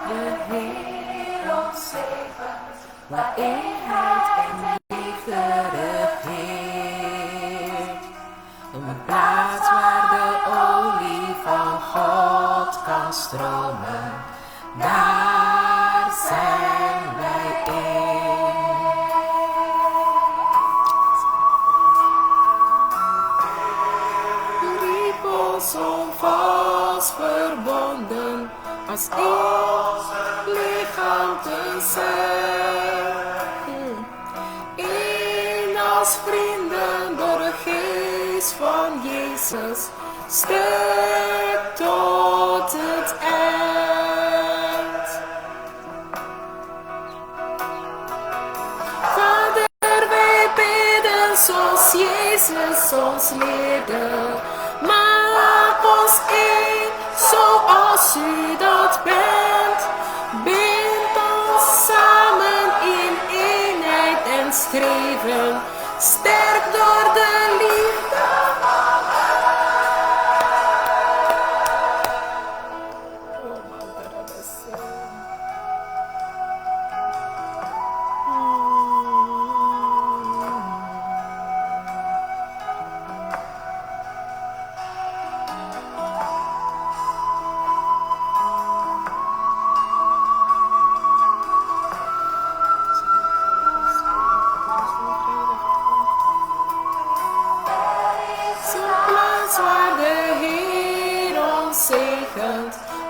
de Heer ons zegent, waar eenheid en liefde regeert. Een plaats waar de olie van God kan stromen, daar zijn wij in. Riep ons om vast verbonden als één lichaam te zijn. Eén als vrienden door de geest van Jezus, sterk tot het eind. Vader, wij bidden zoals Jezus ons leerde. Maak ons één, zoals u dat bent. Bind ons samen in eenheid en streven, sterk door de liefde van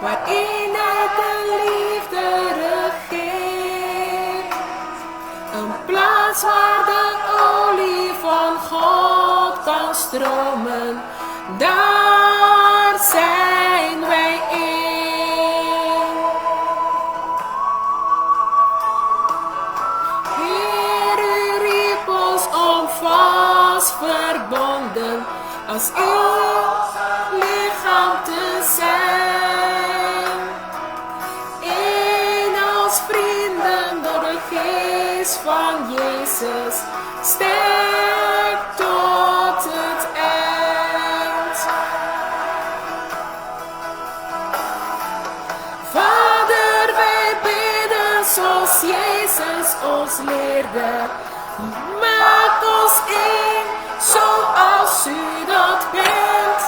waar eenheid en liefde regeert. Een plaats waar de olie van God kan stromen, daar zijn wij in. Heer, u riep ons om vast verbonden als één lichaam te zijn. Eén als vrienden door de geest van Jezus, sterk tot het eind. Vader, wij bidden zoals Jezus ons leerde. Maak ons één, zoals u dat bent.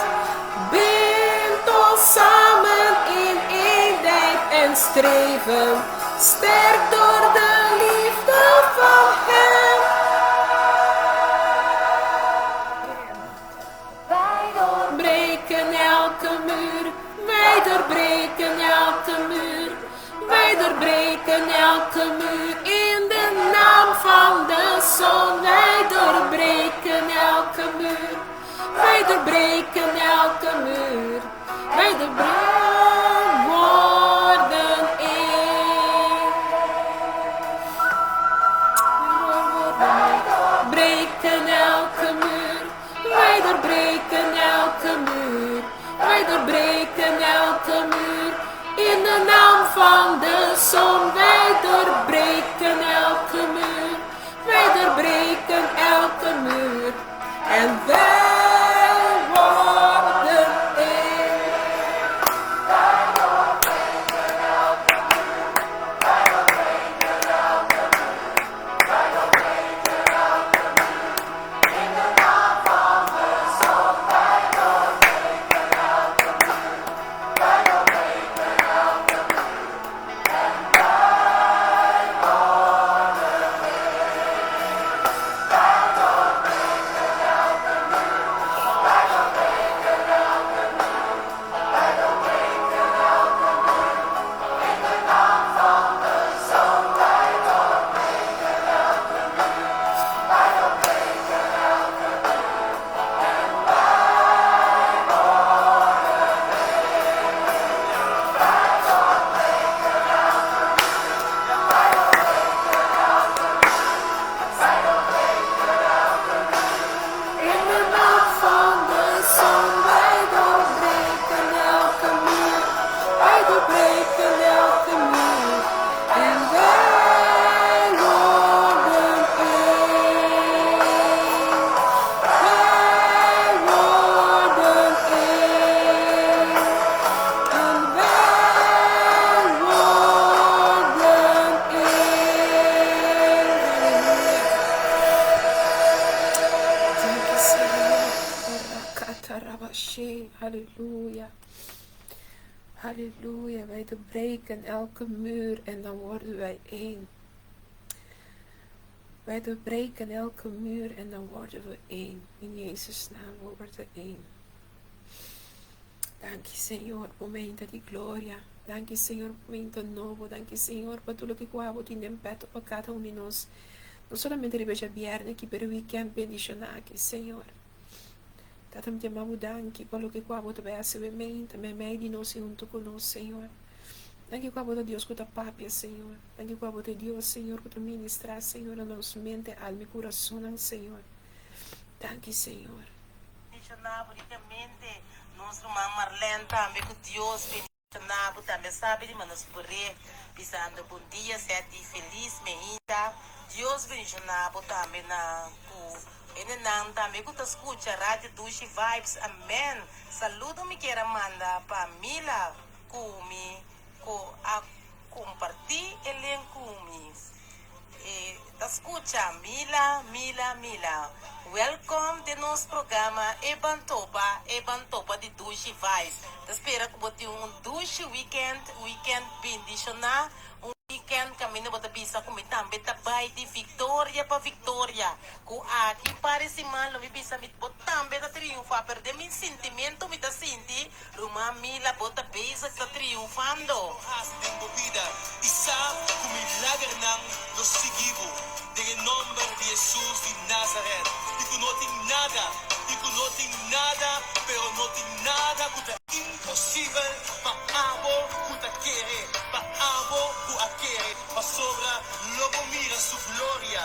Bind ons samen in eenheid en streven, sterk door de liefde van Hem. Wij doorbreken elke muur, wij doorbreken elke muur, wij doorbreken elke muur in de naam van de Zoon. Wij doorbreken elke muur, wij doorbreken elke muur, wij doorbreken worden één. Wij doorbreken elke muur, wij doorbreken elke muur, wij doorbreken elke muur in de naam van de Zoon. Wij doorbreken elke muur, wij doorbreken elke muur en wij worden één. Wij doorbreken elke muur, wij doorbreken elke muur, wij doorbreken elke muur in de naam van de Zoon. Wij doorbreken elke muur, wij doorbreken elke muur en wij worden één. Wij doorbreken elke muur. Halleluja. Wij doorbreken elke muur en dan worden wij één. Wij doorbreken elke muur en dan worden we één. In Jezus' naam, we worden één. Dank je, Senhor, por momento de glória. Dank je, Senhor, por momento novo. Dank je, Senhor, por tudo que tu tem feito para cada um de nós. Não somente de hoje viernes aqui, pero weekend bendicionar aqui, Senhor. Tatam te mamu danki, pelo que tu vai fazer também meio de nós junto conosco, Senhor. Dank je por Deus que tu papia, Senhor. Dank je por Deus, Senhor, que tu ministra, Senhor, a nossa mente, alma e coração, Senhor. Dank je, Senhor. Nosso irmão Marlene também com Deus bendicionado, também sabe de manos por aí, pisando bom dia, sete feliz, ainda Deus bendicionado também na Enenang também com a escuta rádio Dushi Vibes, amém. Saludo me quero mandar para Mila, Kumi, a compartilhar elenco comigo. Escuta, Mila. Welcome de nosso programa Ebantopa de Dushi Vibes. Espero que você Dushi weekend bendicionar. Weekend kami na bota bisa kumitambit tabay di Victoria pa Victoria. Ku aki pare si malo mi bisa mit botambe ta triunfa per de min sentimento mi ta sinti ruma mila bota bisa ta triunfando. Tengo vida isa kumilagar ng los sigibo de nombre de Jesus de Nazaret. Di kunoting nada, pero noting nada kuta impossible paabo kuta kere paabo ku akere pasobra logo mira su gloria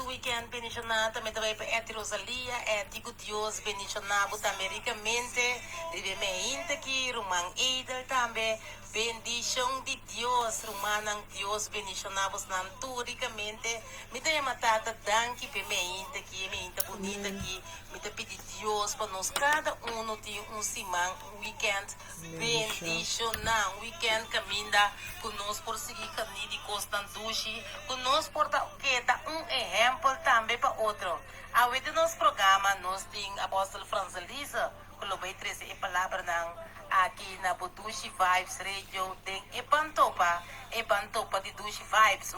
Weekend bendicionado também vai para Eti Rosalia Eti com Deus bendicionado também ricamente deve me inte aqui Roman Edel também bendição de Deus Romanang Deus bendicionados nan tu ricamente me tem matata danke pe me inte aqui me inte bonita aqui me te pedir Deus para nós cada tem simang weekend bendicionar weekend caminda conosco por seguir caminho de Constandushi conosco por que tá exemplo também para outro a de nosso programa nós tem apóstolo Francelisa que vai trazer a palavra aqui na Dushi Vibes Radio tem Ebantopa de Dushi Vibes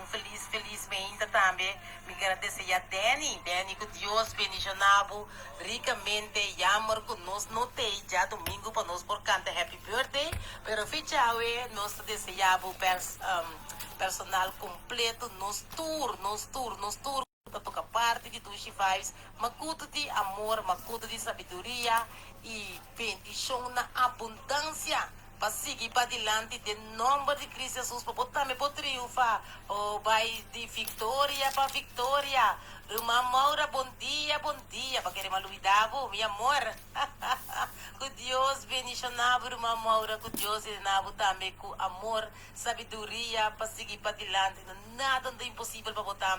feliz ainda também me agradecer a Danny que Deus bendicionado ricamente amor conosco no tem já domingo para nós por cantar happy birthday pero fichawe nós desejamos personal completo nos tour toca parte de Dushi Vibes makuto de amor makuto de sabedoria e bendição na abundância para seguir para diante de nome de Cristo Jesus para botar me para triunfar vai de Victoria para Victoria Irmã Maura bom dia para querer maluidavo meu amor que Deus bendicionava Irmã Maura que Deus bendicionava também com amor sabedoria para seguir para diante nada de impossível para botar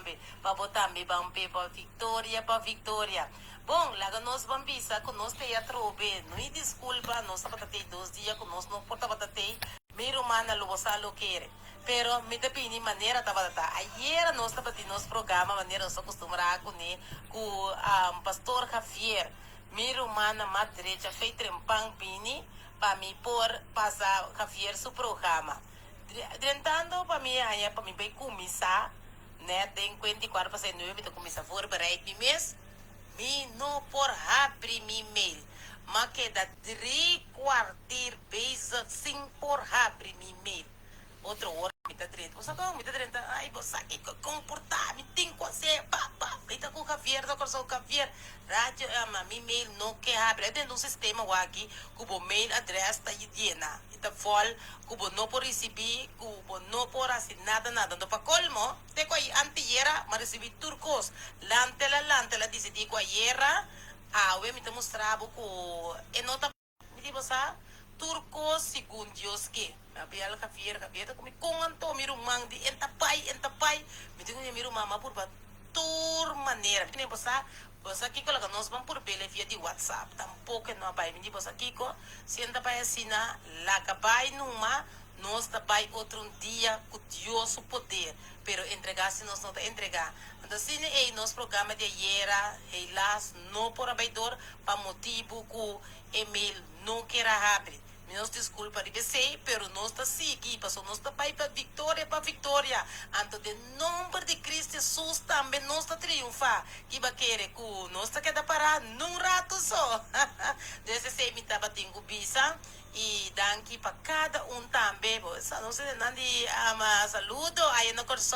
me para Victoria bom, lá nós vamos pensar que nós teatro bem, não é desculpa, nós trabalhamos 2 dias, que nós não podemos trabalhar, meu humano lo gosta lo quer, pero me depende maneira de trabalhar. Ayer nós trabalhamos nosso programa, maneira nós acostumamos com pastor Javier, meu humano madreja fez trempang pini, para me por passar Javier seu programa. Tentando para mim, para mim vai começar, né, tem 24/9, então começar for para aí mês. Mi no por abrir mi mail. Ma queda 3/4 bezig sim por abrir mi mail. Outra hora me tá 30. Você tá me tá 30. Ai, você que comportar, me tem que ser papa. Kita com Javier, da corso Javier. Rádio mi mail no que abre dentro do sistema aqui, cubo mail address tá llena. Ita vol, cubo no por receber, cubo no por assinar nada. No pa colmo, te ko antiera, ma recebi turcos. Lantela dice di ko yera. We me te mostrava ko enota me dibo sa turcos segundo Dios que. Abial Javier tá comigo com anto miro mang di entapay. Me digo miro mama por tur maneira. Nem bosa Bosa Kiko laga nós vamos por bele via de WhatsApp. Tampouco não vai me dizer bosa Kiko. Senta vai assinar laga vai numa nós vai outro dia com Deus o poder. Pero entregar se nós não entregar. Então se é nosso programa de era elas não por abaidor para motivo que email não queira abrir. Nos desculpa de você, pero nós está seguindo, passou nós está para vitória. Anto de nome de Cristo Jesus também nós está triunfar. Que vai querer que nós está queda parar num rato só. Desse se me estava tendo bisa e danke para cada também. Não sei nandi ama saludo aí no corso.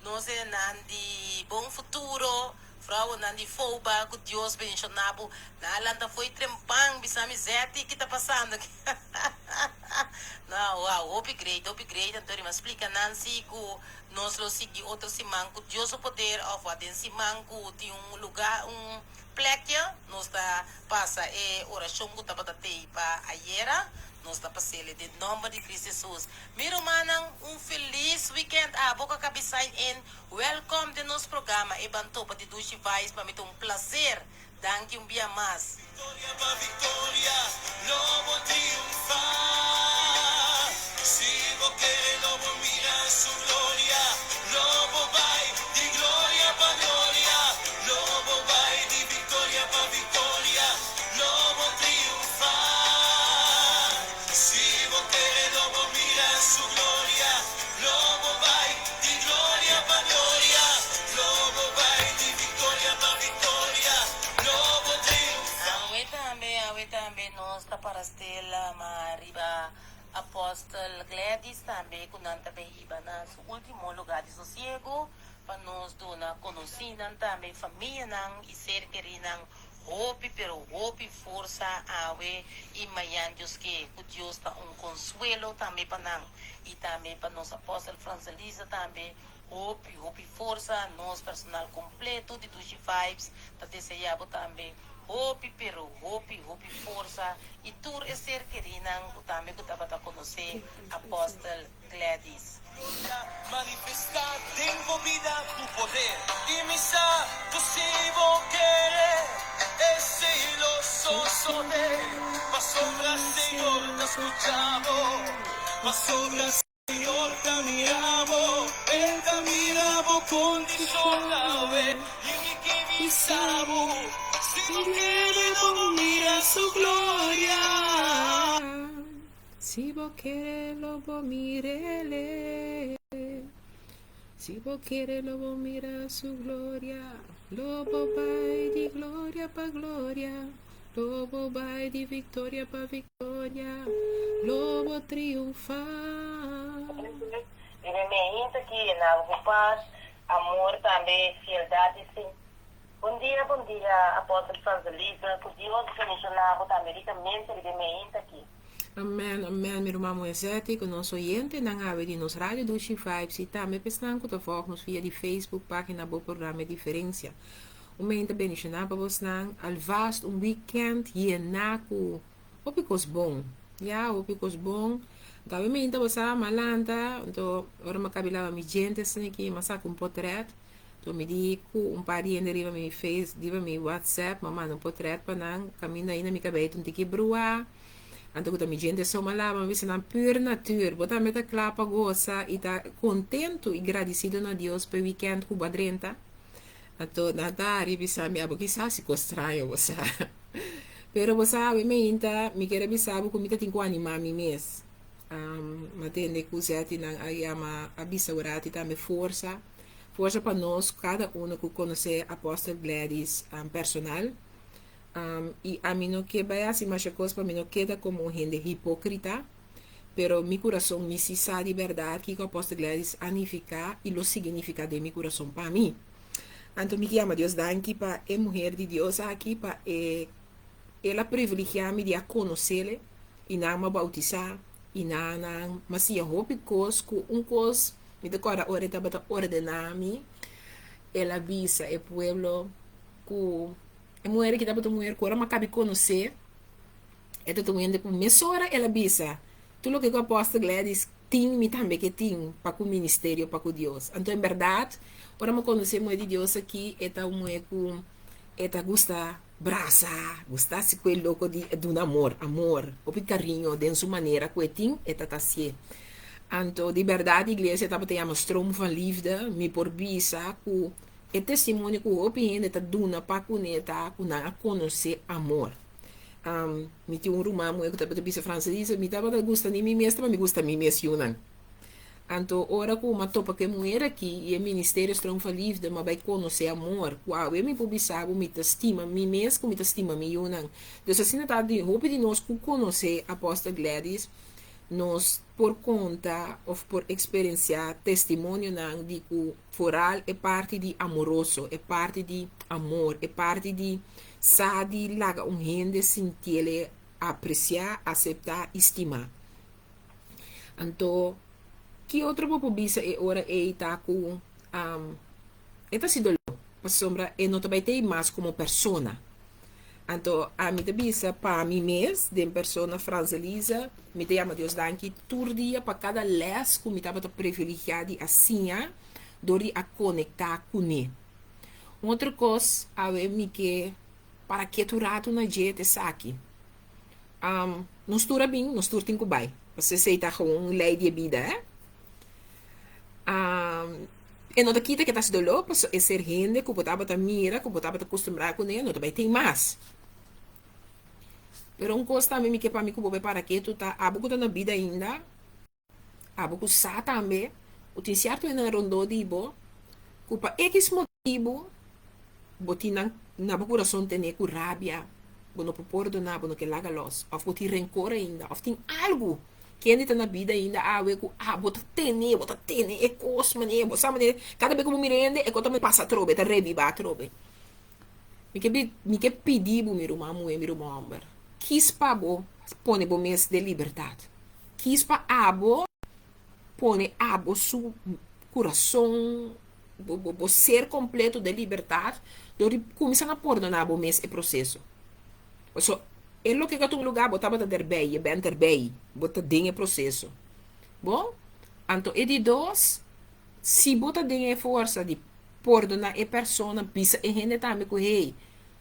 Não sei nandi bom futuro. Vrouwen dan die foba, que Deus bendicionado. Na landa foi trempang, bisa mizeti, que tá passando. Não, wow, upgrade. Então, mas explica Nancy que nós lo segui outro simão, que Deus o poder, of aden simão, que tem lugar, plekia, nós tá passa oração que tá para ter para aiera. Nós está passando de nome de Cristo Jesus. Miro manang feliz weekend. Boca cabeça em welcome de nosso programa. E banto para de duas vibes para mim prazer. Danke dia mais. Victoria pa victoria, lobo triunfar. Si vos querés, lobo mira su gloria. Lobo vai de gloria pa gloria. Lobo vai de victoria pa victoria. Lobo triunfar. Si vos querés, lobo mira su gloria. Lobo vai de gloria pa gloria. Lobo vai de victoria pa victoria. Lobo triunfar. Awe também nós está para Stella, Mariba, Apóstolo Gladys também, que nós também iba nas último lugar de sossego, para nós donar conhecida também família não e ser querida hope, pero hope força awe e manhã Deus que Deus está consuelo também para nós e também para nós Apóstolo Francelisa também. Hope força, nós personal completo de 2 vibes, está desejado também. Hope força e tur é ser querida também que estava a conhecer Apóstolo Gladys. Manifestar, tengo vida, tu poder y misa, tu si vos querés, ese iluso de más obras, Señor, te escuchamos, más obras, Señor, te miramos condicionado, y mi que visamos, si no queremos mirar su gloria. Si vos querés, lobo, mírele. Si vos querés, lobo, mira su gloria. Lobo vai de gloria pa gloria. Lobo vai de victoria pa victoria. Lobo triunfar. Primeiramente aqui na paz, amor também, fieldade, sim. Bom dia, Apóstolo Francelisa. Que Deus bendicionado também, primeiramente aqui. Amen, meu irmão Moisete, que nosso oyente na ave de nos rádio do Vibes e também pessoal que nos via de Facebook, página do programa Diferença. Mente bendicionado para vocês, alvast weekend hier naku, opikos bom, ja, opikos bom. Gabi mente você malanta, então ora macabila mi gente aqui, massa com portrait. Então me digo pariente riva mi face, diva mi WhatsApp, mamãe um portrait para não caminhar aí na minha cabeça, que brua. Então que também gente só malava, mas na pura natura, botar meta clapa goza e tá contento e agradecido a Deus pelo weekend com badrenta. Então nada revisa me abo que se estranho você. Pero você sabe me quer avisar como tá tinha animar mi mês. Matende que você tem aí a bisaurati também força para nós cada que conhecer Apóstolo Gladys personal. E a mim não que vai assim mais coisa para mim não queda como gente hipócrita, pero mi coração me se sabe de verdade que o Apóstolo Gladys anifica e lo significa de mi coração para mim. Então me chama Deus danke para a mulher de Deus aqui para ela privilegiar-me de a conhecê-la e não me bautizar e não mas se eu hope cos com cos me decora ora tá ordenar-me ela visa o pueblo com a mulher que estava a mulher agora mas cabe conhecer ela está mulher com mesora ela bisa tudo que o Apóstolo Gladys tem também que tem para o ministério para o Deus então em verdade ora me conhecer mulher de Deus aqui esta mulher com esta gusta braça gusta se quel louco de um amor o carinho de sua maneira que tem esta tá se então de verdade a igreja estava tendo stroom van liefde me por bisa com é testemunho que o opinião está dando para conectar com a conhecer amor. me tinha um rumamo, eu estava bisa francesa, me estava da gusta nem mim mesmo, me gusta mim mesmo, yunan. Anto, ora com uma topa que mulher aqui, e o Ministério Estranho Livre, mas vai conhecer amor, qual eu me publicava, me estima, me mesmo, me estima, me yunan. Então, assim, tá de roupa de nós conhecer a Apóstola Gladys, nós, por conta, ou por experienciar testemunho, não, de que foral é parte de amoroso, é parte de amor, é parte de sabe laga gente sentir apreciar, aceitar, estimar. Então, que outro povo bisa é ora é tá com eta se dolor, para sombra e não também tem mais como persona. Então, a minha bisa para mim mesmo, de persona francelisa, me chama Deus danke todo dia para cada les que me estava privilegiado assim, dori a conectar com ele. Outra coisa, a ver me que para que tu rato na dieta aqui. Nós tura bem, nós tura tem que vai. Você aceita com lei de vida, e não daqui que tá se dolor, é ser gente que botava ta mira, que botava ta acostumar com ele, não também tem mais. Pero coisa também que para mim que vou para que tu tá abo que tá na vida ainda, abo que sa também, o tem certo na rondo de bo, que para X motivo, botina na coração tem com rabia, não pode perdonar, não quer largar los, ou tem rancor ainda, ou tem algo que ainda está na vida ainda, bota tene, é coisa, mané, você mané, cada vez que eu me rende, é quando me passa trobe, tá reviva trobe. Me que pedir pro meu irmão, meu irmão, quis para bo, pone bo mês de liberdade, quis para abo, pone abo su coração, o ser completo de liberdade, dori começam a perdonar bo mês e processo. So, é lo que eu lugar botava ter bem, bem ter bem, bota dinhe processo. Bom, então e de dois, se bota dinhe força de perdonar a persona, pisa e gente também com hey,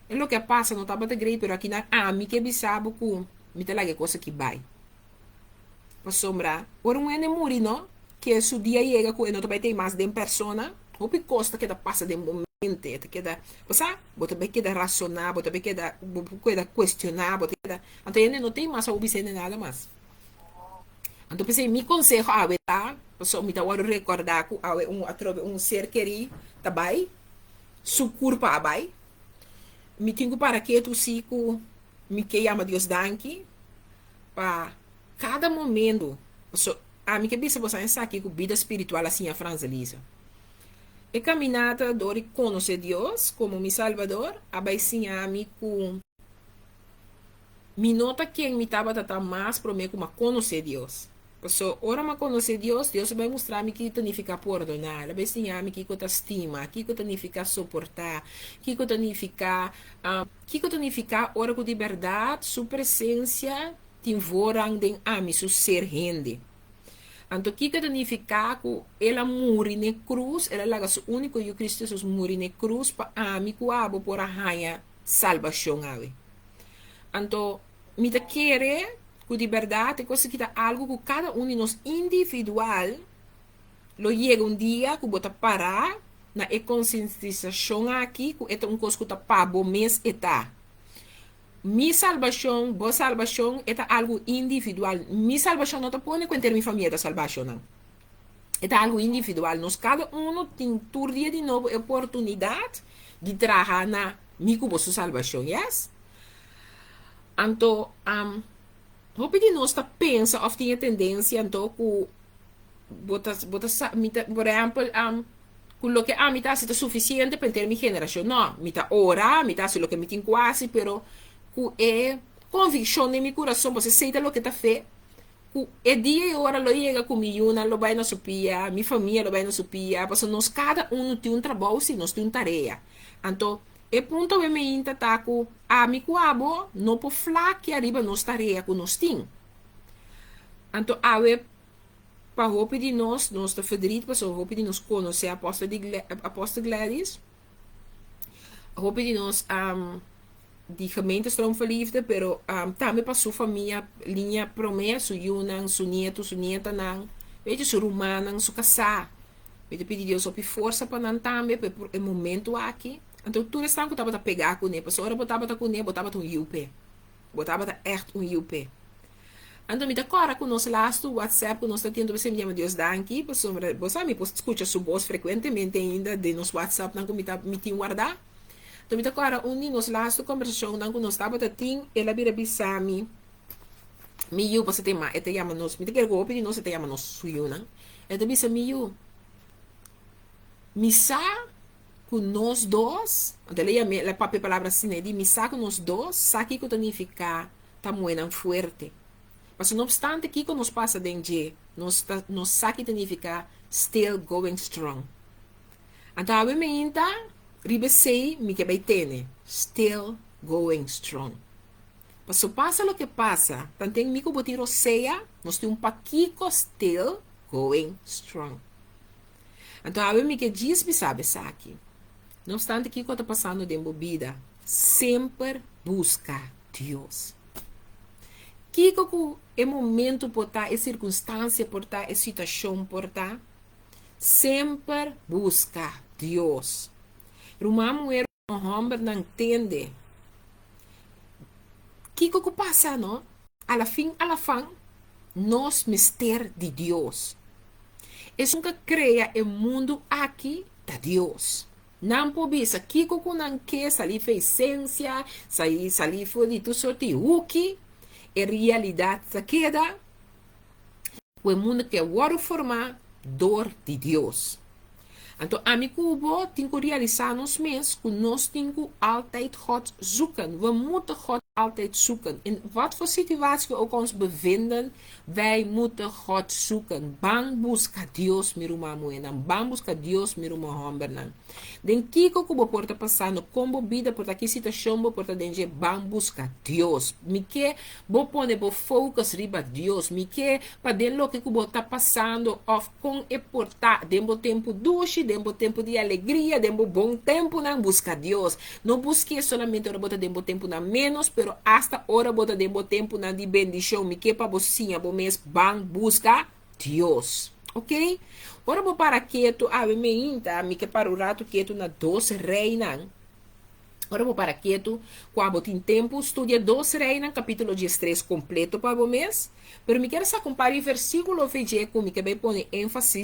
é lo que passa, não tá bota grei, pero aqui na me que bisabo com me te lague coisa que vai. Para sombra, ora um ene muri, não? Que su dia chega com não também tem mais de persona, o que costa que da passa de momento, que da, você, bota bem que da racionar, bota bem que da questionar, bota que da, então ele não tem mais a observar nada mais. Então pensei, me conselho a ver tá, pessoal me dá o recordar que um ser querido, tá bem, su culpa a bem, me tenho para que tu sigo, me que chama Deus danke, para cada momento, pessoal, me que bisa você está aqui com vida espiritual assim a francelisa. E caminhada dori conhecer Deus como meu Salvador, abaixinha a mim com me nota quem me estava tratando mais para mim como conhecer Deus. Porque ora me conhecer Deus, Deus vai mostrar me que significa perdonar, abaixinha a mim que eu estima, que significa suportar, que significa ora com liberdade, sua presença, tinvoram den a mim, su ser rende. Então, que significa que ela morre na cruz, ela laga o único e o Cristo Jesus morre na cruz para mim que abo por arranhar salvação ave. Então, me te querer que de verdade coisa que algo que cada um de nós individual lo chega dia que bota parar na conscientização aqui que é coisa que tá para bom mês eta. Mi salvação, boa salvação, é algo individual. Mi salvação não te põe com ter minha família da salvação, não. É algo individual. Nós cada um tem todo dia de novo a oportunidade de trabalhar na minha salvação, yes? Então, hope de nós pensa ou tem a tendência então que por exemplo, quello che mi dà è sufficiente per ter minha geração. Não, mi dà ora, mi dà quello che mi tem quasi, pero é convicção em meu coração, você aceita o que está feito, é dia e hora lo chega comigo, lo vai na supia, minha família lo vai na supia, porque nós cada um tem trabalho, se nós tem uma tarefa. Então, é ponto que me inta com a mi cuabo, não por flaque arriba nos tarefa que nós tem. Então, para roupa de nós está federido, para roupa de nós conhecer a apóstolo Gladys, roupa de nós die gemeente Stroom Verliefde, pero também para sua família, linha promessa, Yunan, su nieto, su nieta, nang, weet je, su rumana, su casar. Weet je, pedir Deus op força para não também, por o momento aqui. Então, tudo está que estava a pegar com ele, pessoa botava com ele, botava com o yupe. Botava echt UP. Então, me decora com nosso lasto WhatsApp, com nosso tendo você me chama Deus danke, você me escuta sua voz frequentemente ainda de nosso WhatsApp, não me tem guardar. Então, me decora nosso lasto conversação, não com nós estava tem, ela vira bisami, me você tem mais, te chama nós, me te quero ouvir nós te chama nós suyo, não? Ela bisa me misa com nós dois, ela papel palavra assim, né? Misa com nós dois, sabe que significa tá muito forte. Mas não obstante que nos passa dentro, nos sabe que significa still going strong. Então, a minha ribe sei me que vai ter, still going strong. Mas se passa o que passa, tanto em mim que botar roceia, nós temos um paquico still going strong. Então, a minha que diz me sabe aqui. Não obstante que está passando dentro da vida, sempre busca Deus. Que é momento por estar, é circunstância por estar, é situação por estar, sempre busca Deus. Uma mulher, um homem não entende. Que passa, não? A la fim, nós mistério de Deus. É nunca cria o mundo aqui de Deus. Não pode ser que não quer sair fez essência, sair foi de tudo sorte o que é realidade se queda. O mundo que agora formar dor de Deus. Então, amigo, tem que realizar nos meses que nós temos altijd God zoeken. We moeten God altijd zoeken. In wat voor situatie we ook ons bevinden, wij moeten God zoeken. Bang busca Deus miruma moena. Bang busca Deus miruma hombernan. Den kiko kubo porta passando combo vida porta aqui situação bo porta denje bang busca Deus. Mi que bo pone bo focus riba Deus. Mi que pa den lo que kubo tá passando of com e porta dembo tempo duche, dembo tempo de alegria, dembo bom tempo na busca Deus. Não busque solamente ora bota dembo tempo na menos, pero hasta ora bota dembo tempo na de bendição. Mi que pa bocinha bo mes bang busca Deus. Ok? Ora vou para quieto, me inta, me que para o rato quieto na 12 reinan. Ora vou para quieto, quando tem tempo, estudia 12 reinan, capítulo 13 completo para o mês. Pero me quero só comparar o versículo veje com me que vai pôr ênfase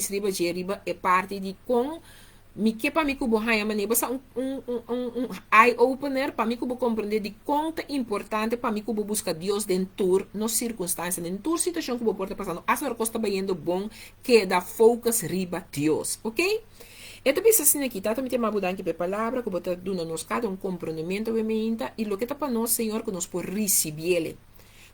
riba é parte de com me que para me cubo raia maneira um eye opener para me cubo compreender de quanto é importante para me cubo buscar Deus dentro nas circunstâncias dentro situação que porta passando as horas está bem bom que dá focus riba Deus, ok? E também assim aqui tá também tem uma mudança de palavra que bota dando nos cada comprometimento obviamente e lo que tá para nós Senhor que nos por receber ele.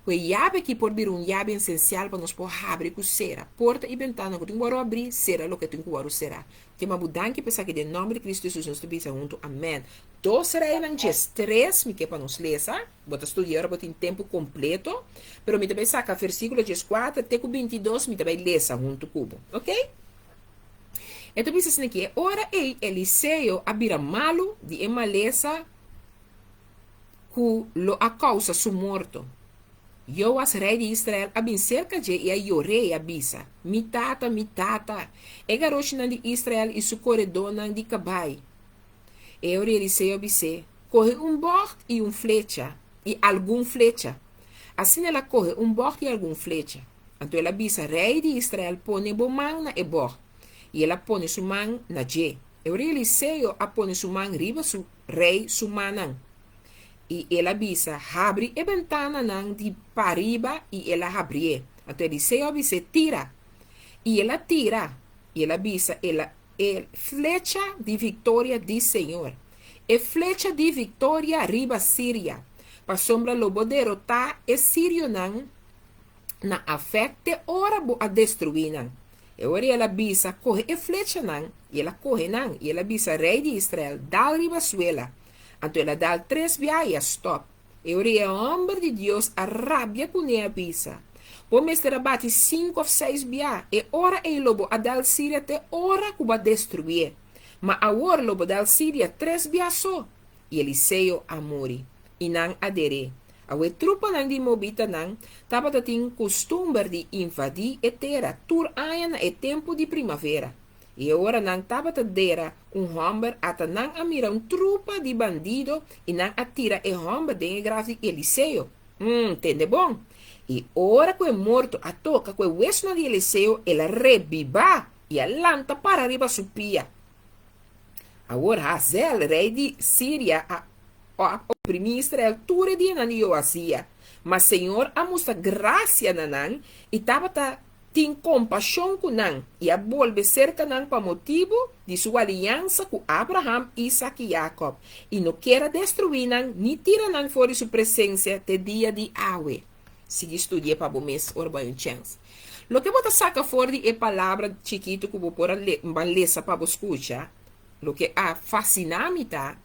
O llave que por vir llave essencial para nós por abrir com cera, porta e ventana que tem que abrir, cera lo que tem que será. Tem uma mudança que pensa que de nome de Cristo Jesus nós temos junto, amém. 12 reinas, 3, me que para nós ler, bota estudar, bota em tempo completo, pero me também saca versículo 4 até com 22, me também ler junto cubo, ok? Então pensa assim aqui, ora Eliseu abira malo de emaleza que lo a causa su morto. Joas rei de Israel abin cerca de e a yorei abisa. Mitata. E garoto de Israel e su corredor de cabai. E ora Eliseu abise. Corre bord e flecha. E algum flecha. Assim ela corre bord e algum flecha. Então ela abisa rei de Israel pone bomang na e bord. E ela pone su man na je. E ora Eliseu a pone su man riba su rei su manang. E ela bisa, abre a ventana de pariba e ela abre. Então Eliseu bisa, tira. E ela tira. E ela bisa, ela é flecha de vitória de Senhor. É flecha de vitória riba Síria. Para sombra lobo derrotar é Sírio na afecte ora a destruir. E ora ela bisa, corre é flecha e ela corre e ela bisa, rei de Israel, dá riba suela. Então ela dá 3 viagens, stop. E o homem de Deus a rabia com a pisa. O mestre bate 5 ou 6 viagens. E ora ele lobo a dar Síria até ora que vai destruir. Mas agora lobo dá Síria 3 viagens só. E Eliseu a morrer. E não adere. A trupa não de mobita não. Tava tem costume de invadir a terra. Tur aia é tempo de primavera. E agora não estava a dera homem até não a mira trupa de bandido e não atira o homem de graça Eliseu. Entende bom? E ora que é morto a toca, que o hueso de Eliseu, ela reviva e a lanta para arriba supia. Agora, Hazael, rei de Síria, a oprimir Israel, tudo dia na Joasia. Mas Senhor, a mostra graça na nan, e tava tem compaixão com nan, e a volve cerca nan para motivo de sua aliança com Abraham, Isaac e Jacob. E não quer destruir nan, nem tira nan fora de sua presença, de dia de Awe. Se estudie para o mês, orba um chance. Lo que você saca fora de palavra chiquito que vou pôr a lesa para você escutar, lo que fascina-me tá,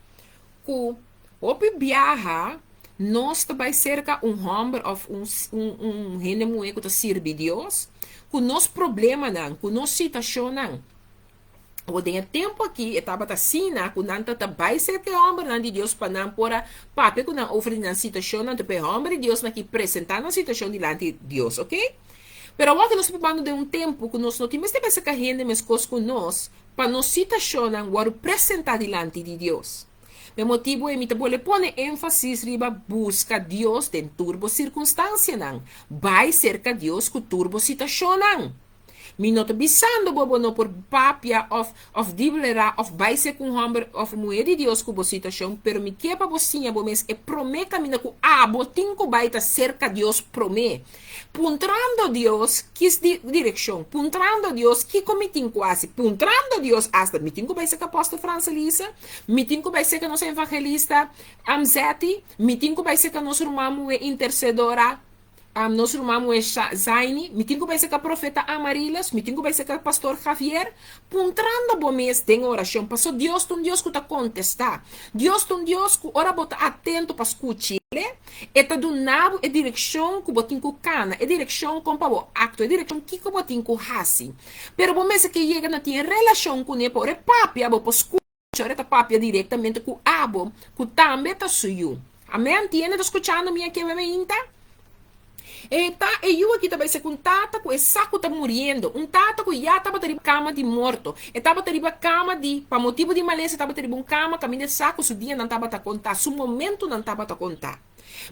que o viaja, nós também cerca homem of reino que serve Deus, que nos problema não, que nos situação não. O tenho tempo aqui, estava assim, que não também cerca homem não de Deus para não pôr papo que não oferece na situação não de homem de Deus na que apresentar na situação diante de Deus, ok? Pero agora nós preparamos de tempo que nós não temos que pensar que a gente mais coisas com nós para nos situação não apresentar diante de Deus. O motivo é que você pôr ênfase riba busca Deus em turbo circunstância não. Vai cerca Deus com turbo situação não. Me não estou pensando bobo não por papia of diblera of vai ser com homem of mulher de Deus com a situação, pero me que para você bo mes é prometa mina com botin com vai estar cerca Deus promete. Puntrando Deus que direção, puntrando Deus que comitim quase, puntrando Deus hasta mitin com vai ser que apóstolo França Lisa, mitin com vai ser que nossa evangelista Amzeti, mitin com vai ser que nossa irmã é intercedora nosso irmão é Zaini, me tenho que ser que a profeta Amarilas, me tenho que ser que o pastor Javier, puntrando bom mês tem oração, passou Deus um Deus que está contestar, Deus um Deus que ora bota atento para escutar, e tá do nabo é direção que botin com cana, é direção com pavo acto, é direção que botin com hasi, pero bom mês que chega na tinha relação com ele, por é papi, abo para escutar, é papi diretamente com abo, que também tá suyo, amém? Tiene tá escutando minha que me inta? E eu aqui também se com tata que o saco tá morrendo, tata que já estava teriba cama de morto, estava teriba cama de, para motivo de malência, estava teriba cama, caminho de saco, seu dia não estava a contar, seu momento não estava a contar.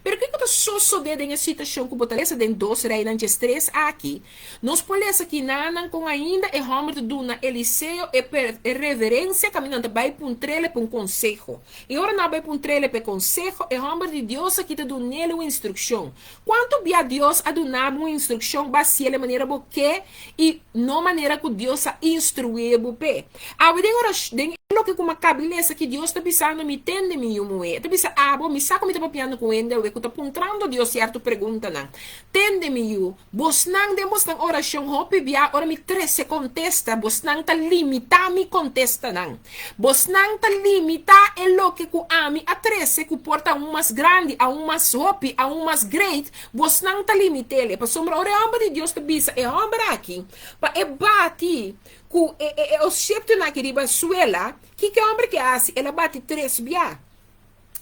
Pero que eu só sucede em situação que botalessa de dois reinantes três aqui, nós polícia que nanan com ainda é homem de duna Eliseu e reverência caminhando vai para trele para conselho. E ora não vai para trele para conselho é homem de Deus que te dá nele uma instrução. Quanto via Deus a donar uma instrução baseada de maneira boque e não maneira que Deus a instruir bope. A verdade ora den lo que com uma cabeça que Deus está pensando me tende me eu moe. Está pensando bom me saco me está papiando com ele eu estou apontando Deus certo pergunta não. Tende-me eu. Vos não demos na oração hope via ora me 13 contesta. Vos não tá limita me contesta não. Vos não tá limita é lo que com ami a 13 que porta um mais grande, a um mais hope, a um mais great. Vos não tá limite ele. Para sombra ora é homem de Deus te bisa é homem aqui. Para é bate ku o septo na kiriba suela que homem que hace ela bate 3 via.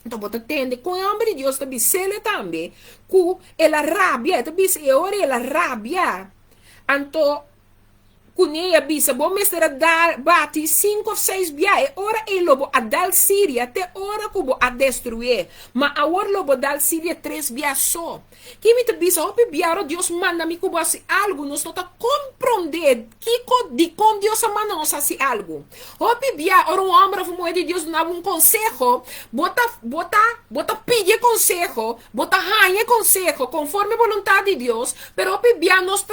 Então, você entende, com o homem de Deus também, se ele também, com ela rabia, também, e ora ela rabia, então, com ela bisa, bom, mas era dar, bate 5 ou 6 bias, ora ele lobo a dar Síria, até ora que a destruir, mas agora lobo dar Síria 3 bias só. Que me te bisa, hope biara, Deus manda me que assim algo, nós não está compreender que com Deus manda nós assim algo. Hope biara, ora homem, como de Deus, dá conselho, bota pedir conselho, bota ranha conselho, conforme a vontade de Deus, pero hope biara, nós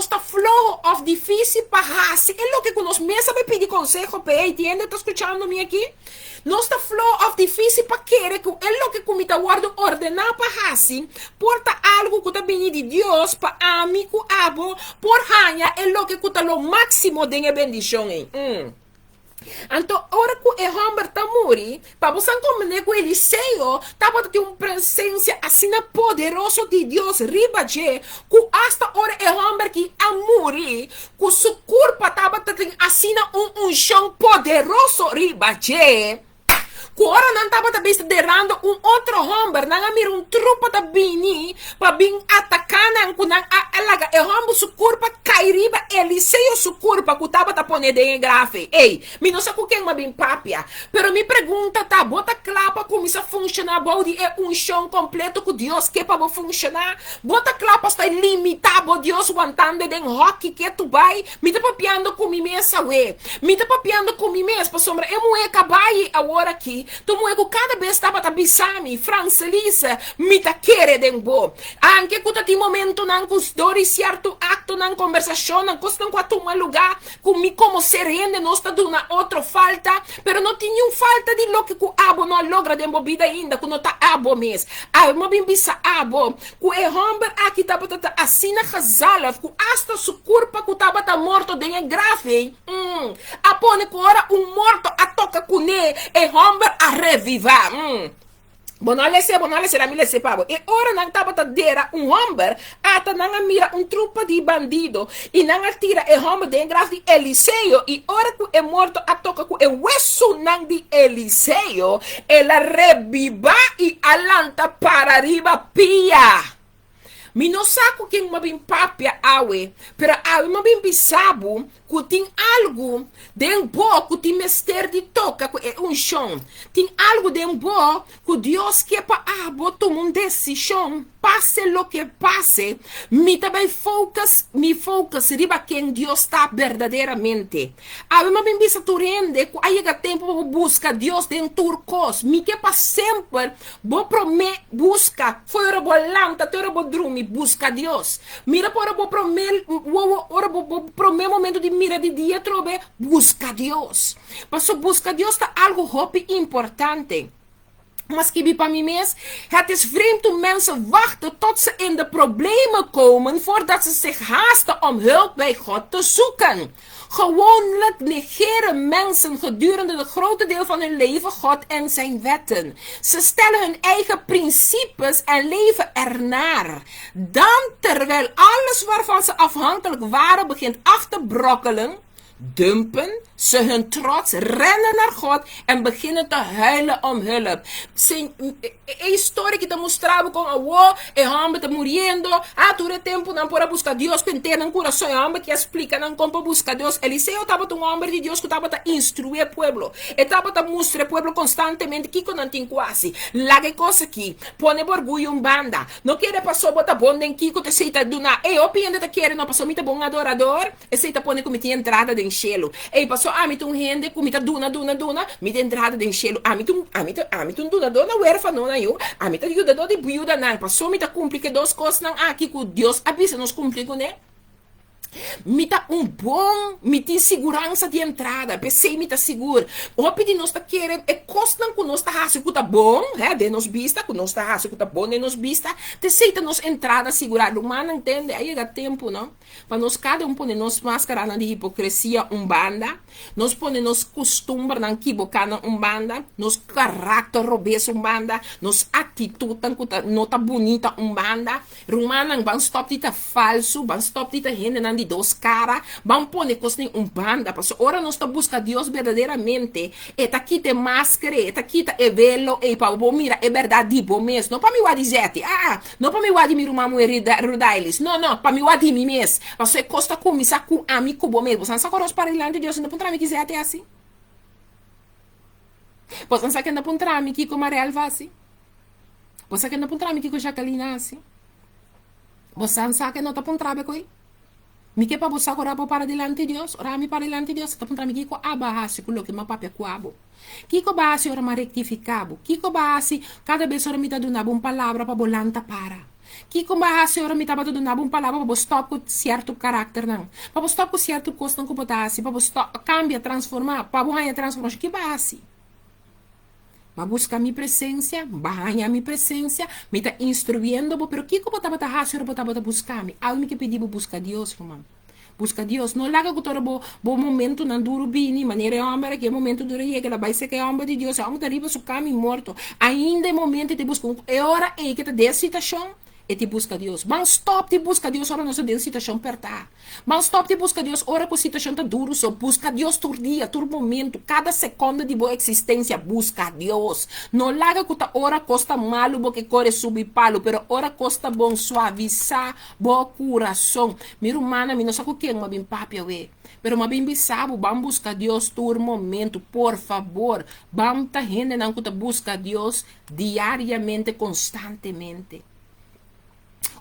está flow of difícil para assim, é o que nós mesmo vai pedir conselho, entende? Está escutando-me aqui? Nós está flow of difícil para querer, é o que me está ordenar para assim, porta algo que está vindo de Deus para amigo, abo, por ranha, é o que está o máximo de bendição. Então, ora que o homem está morrendo, para você compreender que Eliseu estava tendo uma presença assim poderosa de Deus, ribaje, que hasta ora o homem que a morrer, que sua corpo estava tendo assim um chão poderoso, ribaje. Agora não estava derrando um outro homem, não mira um trupa da bini, para vir atacar não com não alaga, e homem su curpa cairiba, Eliseu su curpa, que estava ponendo em grave. Ei, me não sei com quem mas bem papia, pero me pergunta tá, bota clapa como isso funciona, body é um chão completo que Deus quer para funcionar, bota clapa está limitado, Deus aguantando den rock que tu vai, me tá papiando com mim essa ué, me tá papiando com mim mesmo, para sombra, eu não é cabai agora aqui. Tu muego cada vez estava a bisami, Francelisa, mi ta quere den bo. Anche cuta ti momento nan cusdori certo acto nan conversazione, nan costan quattro un lugar, con mi como se rende non sta d'una otro falta, pero non ti un falta di lo che cu abo no logra den bo bida ainda, cu no ta abo mes. Ah, mo bin bisa abo, cu e homber aqui tava ta assina khazala, cu asta su curpa cu tava ta morto den grave. Apone cu ora un morto a toca cu ne e homber a revivar. Bonale será me lese pavo. E ora não estava a dera um homem, ata não mira um trupa de bandido e não tira e homem de graça de Eliseu e ora que é morto a toca com o hueso não de Eliseu, ela reviva e alanta para arriba pia. Mi não saco quem me bem papia awe, pero awe me bem bisabu, que tem algo de bom que tem mester de toca, que é chão. Tem algo de bom que Deus quer para botar uma decisão, passe o que passe, me também focus riba quem Deus está verdadeiramente. Awe me bem bisa turende, que aí é tempo para buscar Deus dentro turcos, me quer para sempre, vou prometer busca, foi hora bolanta, hora bo drumi, busca Deus. Mira para o primeiro momento de mira de dia trobe, busca Deus. Mas busca Deus está algo hope importante. Mas que para mim mesmo, het is vreemd om mensen wachten tot ze in de problemen komen voordat ze zich haasten om hulp bij God te zoeken. Gewoonlijk negeren mensen gedurende het grote deel van hun leven God en zijn wetten. Ze stellen hun eigen principes en leven ernaar. Dan, terwijl alles waarvan ze afhankelijk waren begint af te brokkelen, dumpen ze hun trots, rennen naar God en beginnen te huilen om hulp. A história que te mostrava com a wo, e homem te muriendo, todo tempo não pode buscar Deus, que entende no coração, é homem que explica, não como buscar Deus. Eliseu estava um homem de Deus que estava a instruir o povo, estava a mostrar o povo constantemente, que não tem quase, lá que coisa aqui, põe orgulho em banda, não quer passar, bota bom em Kiko, te aceita do na, eu piende te quer, não passou, muito bom adorador, aceita põe como tinha entrada de enchelo, passou, me tem rende, como te duna, me tem entrada de enchelo, me tem duna, huérfano, eu, me tem ajudador de viúva, não, passou, me te cumpre que duas coisas, não, aqui que Deus avisa, nos cumpre com ele. Me dá bom, me tem segurança de entrada, pensei me tá seguro. O pedi nós tá querendo, é costam que nós tá raso que tá bom, de nos vista, que nós tá raso que tá bom de nos vista, te aceita nos entrada segurada, o humano entende, aí é tempo, não? Para nós cada põe nos máscara na de hipocrisia banda, nós põe nos costume na equivocar banda, nos caráter obeso banda, nos atitude não tá bonita banda, rumana van stop de tá falso, van stop de tá rende na de dos caras, vamos pôr coisa em banda, porque ora nós estamos buscando Deus verdadeiramente, e tá aqui tem máscara, e tá aqui é velo, e para o mira, é verdade, bom mesmo, não para me dizer, não para me dizer, minha mulher rudailes, não, para me dizer, mim mesmo, você costa começar com amigo bom mesmo, você não sabe para ele de Deus, não pode me dizer até assim, você não sabe que não pode me dizer como Maria Alvasi, você que não pode me dizer como Jacqueline assim, você não sabe que não pode me dizer mi que para você orar para delante de Deus, orar para delante de Deus, tá para mim que com abahasi com o que meu papai coabo, que com abahasi ora mais rectificado, que com abahasi cada vez ora me tá dando uma palavra para bolanta para, que com abahasi ora me tá dando uma palavra para stop com certo caráter não, para stop com certo costo não compotasi, para stop cambia transformar, para banha transformar, que abahasi. Mas busca minha presença, banha minha presença, me está instruindo, pero que como estava a raciar, estava a buscar me, algo que pedi para buscar Deus, irmão. Busca Deus, não larga que todo bom momento não duro bem, maneira homem que momento duro e que ela vai ser que é homem de Deus, é homem de riba su caminho morto. Ainda é momento de buscar, é hora aí que te dê situação, e te busca Deus. Mas stop te busca Deus, ora nós temos situação apertada. Mas stop te busca Deus, ora com situação tá duro, só busca Deus todo dia, todo momento, cada segundo de boa existência, busca Deus. Não larga que a hora costa malo, porque corre subir palo, pero hora costa bom suavizar, bom coração. Mira, humana, não sabe o que é uma bem papi, ué. Pero ma bimbi sabe, vamos buscar Deus todo momento, por favor. Vamos tá gente não que busca Deus diariamente, constantemente.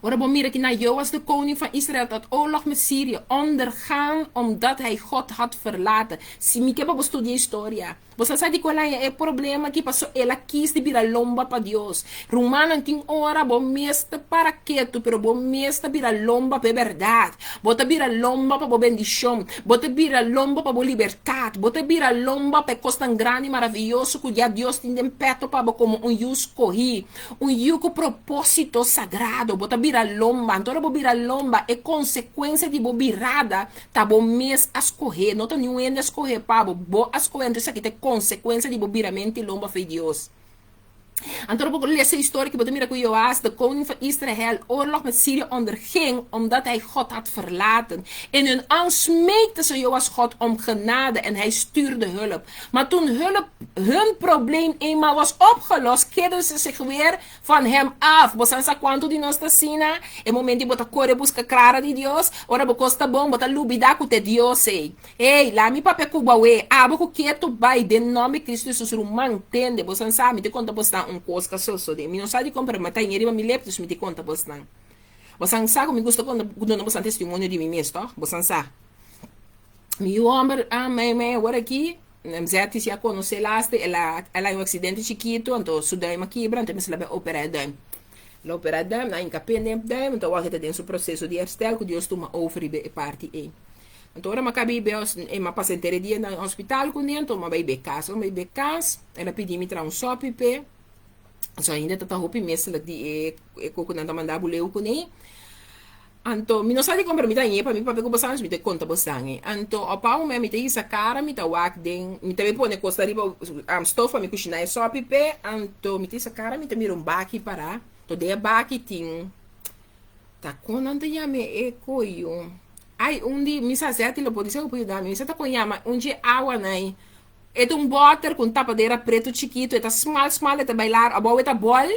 Ora, bom, mira que na Joas de koning van Israël dat oorlog met Syrië ondergaan omdat hij God had verlaten. Si mi kepa studia historia. Você sabe qual é o problema que passou? Ela quis de virar lomba para Deus. Romano tem hora, bom, mesta para quieto, pero bom, mesta virar lomba para verdade. Bota virar lomba para bendição. Bota virar lomba para liberdade. Bota virar lomba para coisa grande e maravilhoso que já Deus tem em peto para como yugo corri. Yugo propósito sagrado. Bota virar lomba. Então, bom, virar lomba é consequência de bom virada. Tá bom, mês a escorrer. Não tem nenhum ainda a escorrer, para bom, a escorrer. Então, isso aqui tem consequência de bobiramento e lomba foi Deus. Então, ik lees de historie, ik mira que Joas, de koning van Israël, oorlog met Syrië onderging, omdat hij God had verlaten. In hun angst smeekte ze Joas God om genade en hij stuurde hulp. Maar toen hun probleem eenmaal was opgelost, keerden ze zich weer van hem af. Você sabe quanto de nós está sina? É momento de botar correr busca clara de Deus. Ora, bo costa bom, botar lubida com te Deus, ei. Ei, lá mi pape cuba we, abo com quieto vai, de nome Cristo Jesus, mantende. Você sabe, te conta postar coisa que sou de mim não sabe comprar mas tem ele me lembra me te conta bastante você sabe me gusta quando não você testemunho de mim mesmo você sabe meu homem me agora aqui zet se a conhecer lá ela é um acidente chiquito então sudai uma quebra então me se leva operar la operar na incapende então o que tem seu processo de herstel que Deus toma over e parte e então ora macabi uma paciente dia no hospital com ele então uma bebê casa ela pediu me trazer um sopipe so ainda tá roupa mesmo de coco não tá mandar buleu com ele anto mi não sabe comprar mi tanhe para mi papai com bastante mi te conta bastante anto o pau me te isa cara mi tá wak den mi te pone costa riba stofa mi cozinhar é só pipe anto mi te isa cara mi te mira baki para to de baki ting tá com anda ya me coio ai undi mi sa zeti lo pode ser o pode dar mi sa tá com yama unde água nai é butter com tapadeira preto chiquito, é small, é bailar, a boa é bol,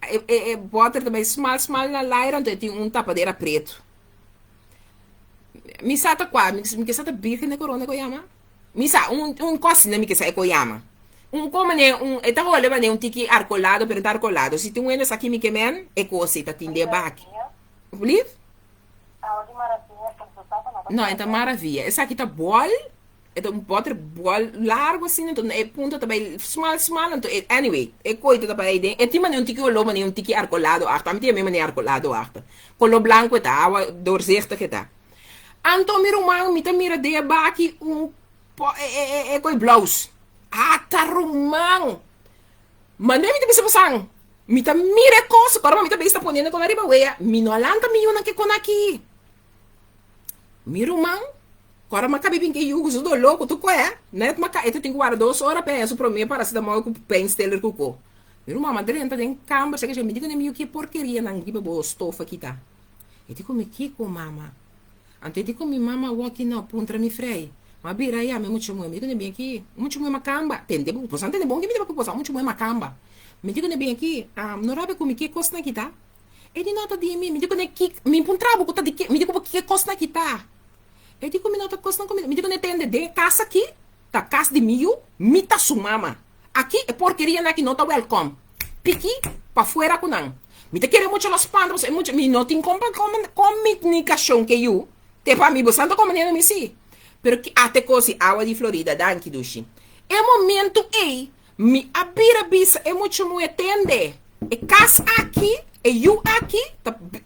é butter também small na laira, então tem tapadeira preto. Me sata qua, me sata birra na corona que chama. Me sa cocina me que sai que chama. Como né é tá olha né tiki arcolado, pero arcolado. Se tem essa aqui me que men, é cosita tinde back. Believe? Não, é maravilha. Essa aqui tá bol. É butter bol largo assim, então é ponto também small, então anyway, é coisa também aí, é tipo um tiki olo, mas um tiki arcolado achter, mas tem mesmo arcolado achter. Colo branco tá, água doorzichtig que tá. Então mira man, mira de baki é coi blouse. Tá romang. Mas nem me bisa pasang. Mira coisa, agora me bisa ponendo com a riba weia. Minolanta mi yun que con aqui. Mira man. Agora, mas cabe bem que eu uso do louco, tu é, né? Mas eu tenho que guardar 2 horas peço para mim para se dar mal com pen steller cuco. Meu irmão, madre, entra em câmara, chega já me diga nem que porcaria não que boa estofa aqui tá. Eu digo me que com mama. Ante digo mi mama walking na pontra mi frei. Mas bira aí, me muito muito, me diga nem bem aqui, muito muito macamba. Tende, você entende bom que me dá para posar muito muito macamba. Me diga nem bem aqui, não rabe com me que costa aqui tá. Ele nota de mim, me diga nem que me pontrabo com tá de que, me diga que costa aqui tá. Eu digo, me nota coisa não me digo, não entende, de casa aqui, tá casa de milho, me tá sumama. Aqui é porqueria, né, que não tá welcome. Piqui, para fora com não. Me te querer muito las pandas, muito, me não tem comunicação que eu, te para mim, você não como nem me si. Pero que até coisa, água de Florida, danke, dushi. É momento aí, me abrir bisa, é muito entende. É casa aqui, é eu aqui,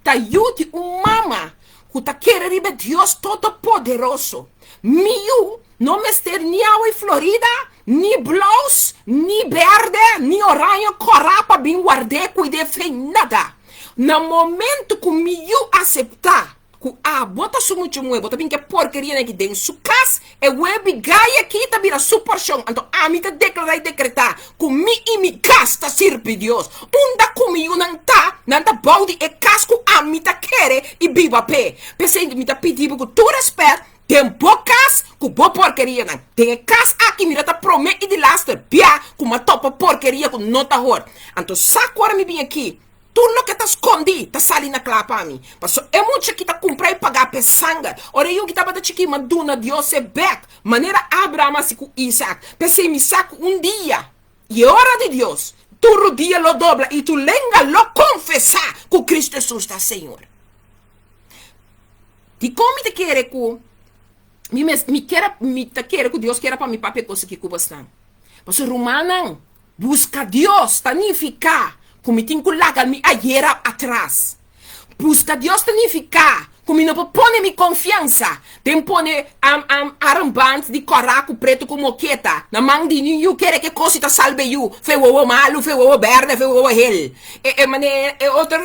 tá eu de mama. Kuta querer ribe Dios Todo-Poderoso. Miu, não me ester ni agua em Florida, ni blouse, ni verde, ni orange, corapa, bem guardei, cuidei, fei nada. No momento que miu aceitar, que bota su muito muito, bota bem que porcaria né que tem su casa, e web gai aqui tá vira su porção. Então, me te declarar e decretar, que mi e mi casa tá sirve Deus. Unda comigo não tá, Nanta baudi e casco a mita kere e biba pe. Pensei mita pedido com tu respeito. Tem bocas com boa porcaria não. Tem cas aqui mira tá promete de laster. Pia com uma topa porcaria com nota hor. Anto saco agora me vem aqui. Tudo que tá escondi, tá sali na clapa a mim. Mas é muito que tá comprar e pagar pesanga. Ora eu que tava da chiqui maduna Deus é back. Maneira Abraham assim com Isaac. Pensei me saco dia. E hora de Deus. Tu dia lo dobla e tu lenga lo confessar que Cristo Jesus está Senhor. Di como te quer que me quer que Deus quer para me papel coisa que Cuba está. Mas Romana busca Deus, significa como tem que largar me ayer atrás. Busca Deus significa como não põe me confiança. Tem põe aramband de coraco preto com moqueta. Na mão de ninho quer que coisa ta salve you. Fe o malo, fe o verde, fe o hel. É outra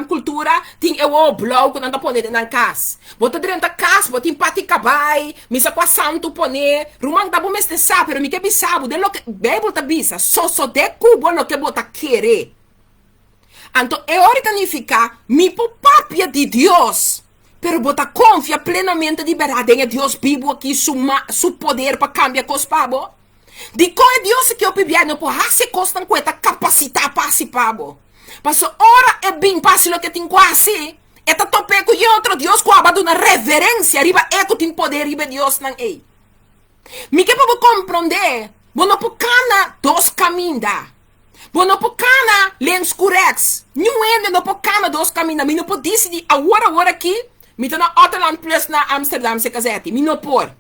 cultura tem o blau quando anda põe na casa. Bota dentro da casa, bota em pati cabai, misa com santo põe. Rumang da bom este sabe, pero me que bisabo, de lo que bebo ta bisa, só de cubo lo que bota querer. Então, é hora de significar, mi papia de Deus, pero bota confia plenamente de verdade em Deus vivo aqui, su poder para cambiar coisas, pabo. De qual é Deus que eu pedi, não pode fazer coisas com essa capacidade para si, pabo. Mas ora é bem fácil o que tem quase, é tope com outro Deus, com a uma reverência, riba é que tem poder, riba Deus não é. Me que para compreender, não pode cana dos caminhos. Bom, não pode cana lens corretos. Não pode cana dos caminhos. Me não pode decidir agora aqui. Me tá na Otterland Plus na Amsterdam se casete. Me não pode.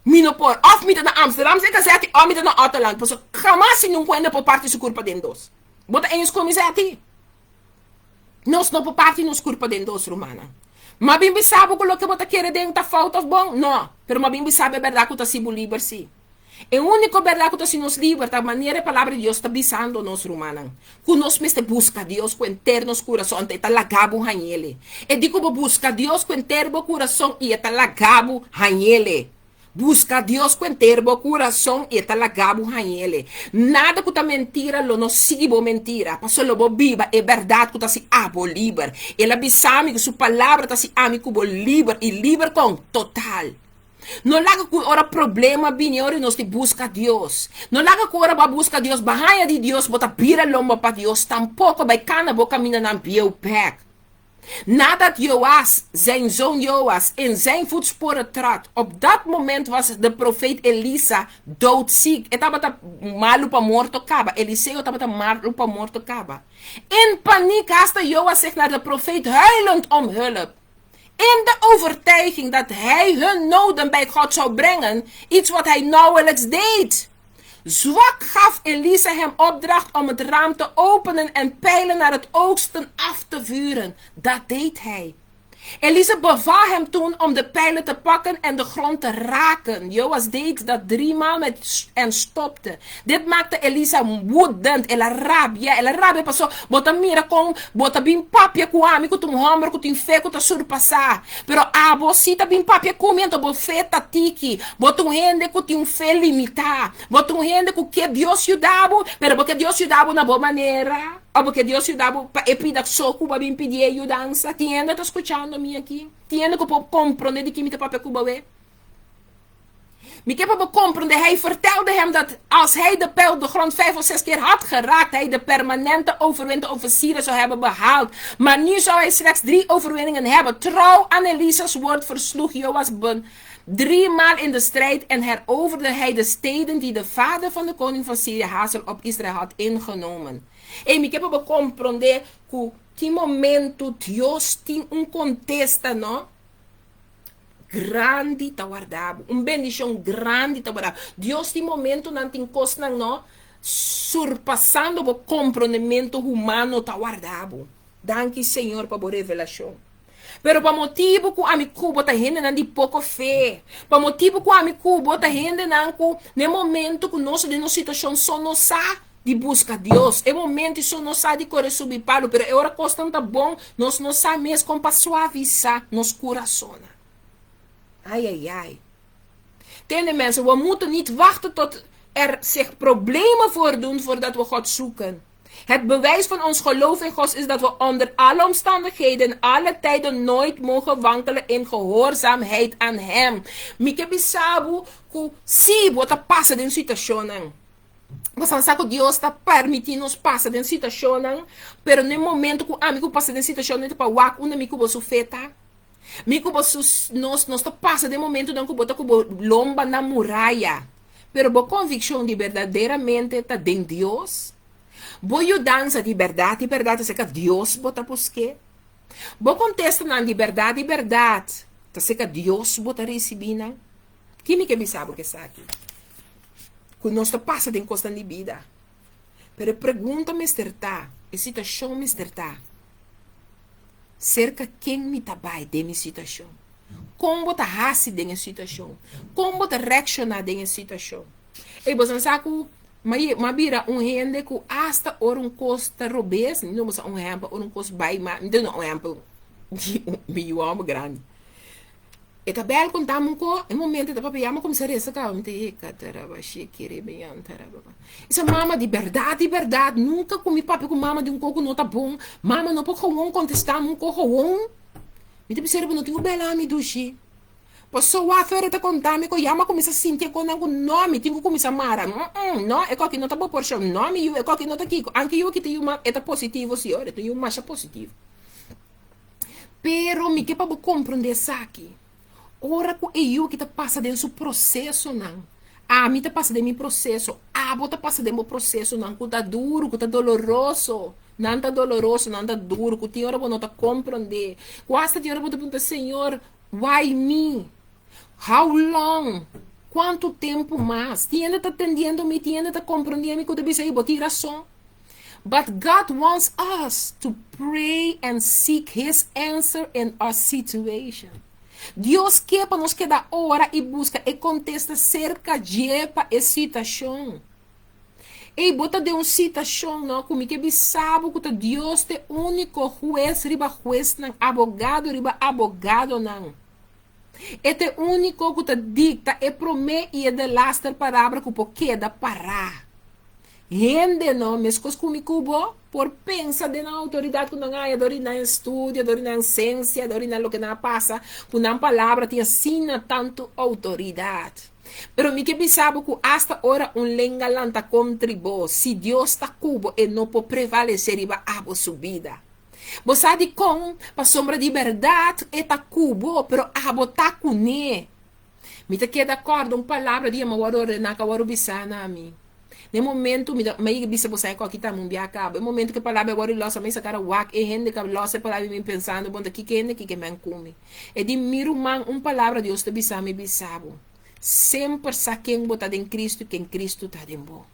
Of me tá na Amsterdam se casete, ou me tá na Otterland. Porque jamás se não conhece por parte de culpa de dos. Bota em como é nós não por parte nos culpa de dos, romana. Mas bem sabe o que bota querer dentro da falta bom? Não. Pero mas bem sabe a verdade que tá se livre sim. É a única verdade que nos liberta, a maneira a palavra de Deus está bisando nos romanos. Que nós mesmo busca Deus com internos coração, e está lagabo hanhele. E digo busca Deus com interno coração e está lagabo hanhele. Busca Deus com interno coração e está lagabo hanhele. Nada que está mentira, lo não sigo mentira. Passou lo viva, é verdade que está se abo liber. Ela bisame que sua palavra está se amigo liber e liber com total. Não laga que ora problema bem ora nós te busca Deus. Não laga que ora busca Deus, bahaya de Deus, bota pira lomba para Deus, tampouco vai cana boca mina na bio pek. Nada de Joas, zijn zoon Joas, in zijn voetsporen trad. Op dat moment was de profeet Elisa doodziek. Het estava malu para morto caba. Eliseu estava malu para morto caba. In paniek haastte Joas zich naar de profeet huilend om hulp. In de overtuiging dat hij hun noden bij God zou brengen, iets wat hij nauwelijks deed. Zwak gaf Elisa hem opdracht om het raam te openen en pijlen naar het oosten af te vuren. Dat deed hij. Elisa beval hem toen om de pijlen te pakken en de grond te raken. Joas deed dat 3 maal en stopte. Dit maakte Elisa woedend. Ela rabia passou. Bota mira com, bota bem papia com ami, com tum homer, com tum fe, com tum surpassar. Pero a bocita bem papia comendo, bofeta tiki. Bota rende com tum fe limitar. Bota rende com que Deus ajudava, pero porque Deus ajudava na boa maneira. Ou porque Deus ajudava para pedir socorro, para me pedir ajudança. Quem ainda está escutando a mim aqui? Quem ainda pode compreender de que me está papel cuba é? Me que pode compreender, hij vertelde hem dat als hij de pijl de grond 5 of 6 keer had geraakt, hij de permanente overwinning over Syrië zou hebben behaald. Maar nu zou hij slechts 3 overwinningen hebben. Trouw aan Elisa's woord versloeg Joas 3 maal in de strijd en heroverde hij de steden die de vader van de koning van Syrië Hazael op Israël had ingenomen. E me quer para compreender que que momento Deus tem contexto, não? Grande tá guardado, bendição grande tá guardado. Deus tem momento não tem coisa não, surpassando o compreendimento humano tá guardado. Danke Senhor para a revelação. Pero para motivo que a mi cubo tá rende não de pouco fé. Para motivo que a mi cubo tá rende não que no momento que nós de nossa situação só não sabe de busca Deus. É momento isso não sabe de correr subir palo, pero é hora constante bom, nós não sabemos como para suavizar nos coração. Ai. Tende mensen, we moeten niet wachten tot zich problemen voordoen voordat we God zoeken. Het bewijs van ons geloof in God is dat we onder alle omstandigheden en alle tijden nooit mogen wankelen in gehoorzaamheid aan Hem. Mike bisabu ku si bota passa in situationen. Você sabe que Deus está permitindo nos passar em situações, pero no momento que o amigo passa em situações, tipo, o amigo você feita, amigo você nós está passando em momento não que bota que lomba na muralha, pero a convicção de verdadeiramente está em Deus. Boa dança de verdade é que Deus bota porque. Boa contesta na de verdade, tá se que Deus bota receber não. Quem me quer saber o que está aqui? Que nós está passando em costa de vida. Pero pergunta me está, a situação me está. Cerca quem me trabalha de minha situação. Como está raci de minha situação. Como está reaccionar de minha situação. E você sabe que mabira gente que hasta or costa robes, não é exemplo, or costa bai, mas não é exemplo de homem grande. E tabel contamos com em momento da papel como se resta cá, me te cataraba chequere bem antaraba. Essa mama de verdade, nunca comi papo com mama de coco não tá bom. Mama não pode contestar um coco. Me te percebe não tenho bela me dushi. Passou a feira tá contando que yama começa a sentir com o nome, tenho começa a mara. Não, é que não tá bom por chão. Nome eu é que não tá aqui. Anque eu que tenho uma é positivo senhora, tenho uma mais positivo. Pero me que para compreender isso aqui. Ora que eu que tá passa dentro do processo não. A mim tá passa dentro do processo. A bota passa dentro do processo não. Que tá duro, que tá doloroso. Não tá doloroso, não tá duro. Que tem hora para não tá compreender. Quase tem hora para perguntar, Senhor, why me? How long? Quanto tempo mais? Tiende tá atendendo-me, tiende tá compreendendo-me que eu deve ser botar razão. But God wants us to pray and seek His answer in our situation. Deus quer para nós que da hora e busca e contesta cerca de a situação. E bota de uma situação, não, como que sabe que Deus é o único juez não, abogado não. É o único que dicta e promete e de lastra palavra que pode da parar. Gente não, mas comigo por pensa de na autoridade que não há, dori na estudo, dori na ciência, dori na lo que não passa, que na palavra tem assina tanto autoridade. Pero me que sabe que hasta hora lenga lanta contribui, se Deus está cubo e não pode prevalecer e vai a subida. Você sabe com a sombra de verdade está cubo, pero abo tá com ne. Me te queda acordo uma palavra de amor na kawaru bisana a mim. No momento, me bisa você com aqui tá mumbiaca. No momento que a palavra agora losa, me sacara wak e gente que losa palavra me pensando, bom daqui que gente que me come. E de miro man palavra de Deus te bisa me bisabo. Sempre sa quem bota em Cristo, quem Cristo tá em bom.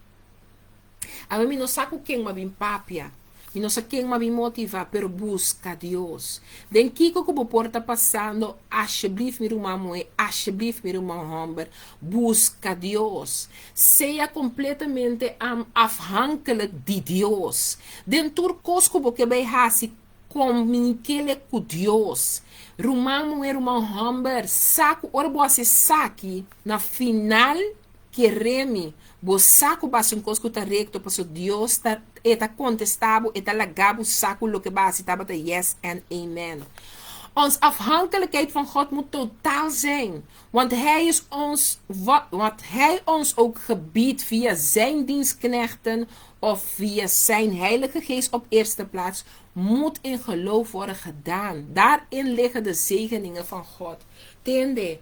A mim não saco quem me vem papia. E não sei quem me motiva, pero busca Deus. Den kiko que o porta passando, alsjeblieft meu irmão moe, alsjeblieft meu irmão homber, busca Deus. Seja completamente afhankelijk de Deus. Den turcos que vai hasi comunique com Deus. Irmão moe, irmão homber, saco, ora boa se saque, na final, que remi, bo saco base um cosco tá recto, passo Deus tá contestável, tá lagabo saco lo que base tá bata yes and amen. Ons afhankelijkheid van God moet totaal zijn, want wat hij ons ook gebiedt via zijn dienstknechten of via zijn heilige geest op eerste plaats, moet in geloof worden gedaan. Daarin liggen de zegeningen van God. Tende,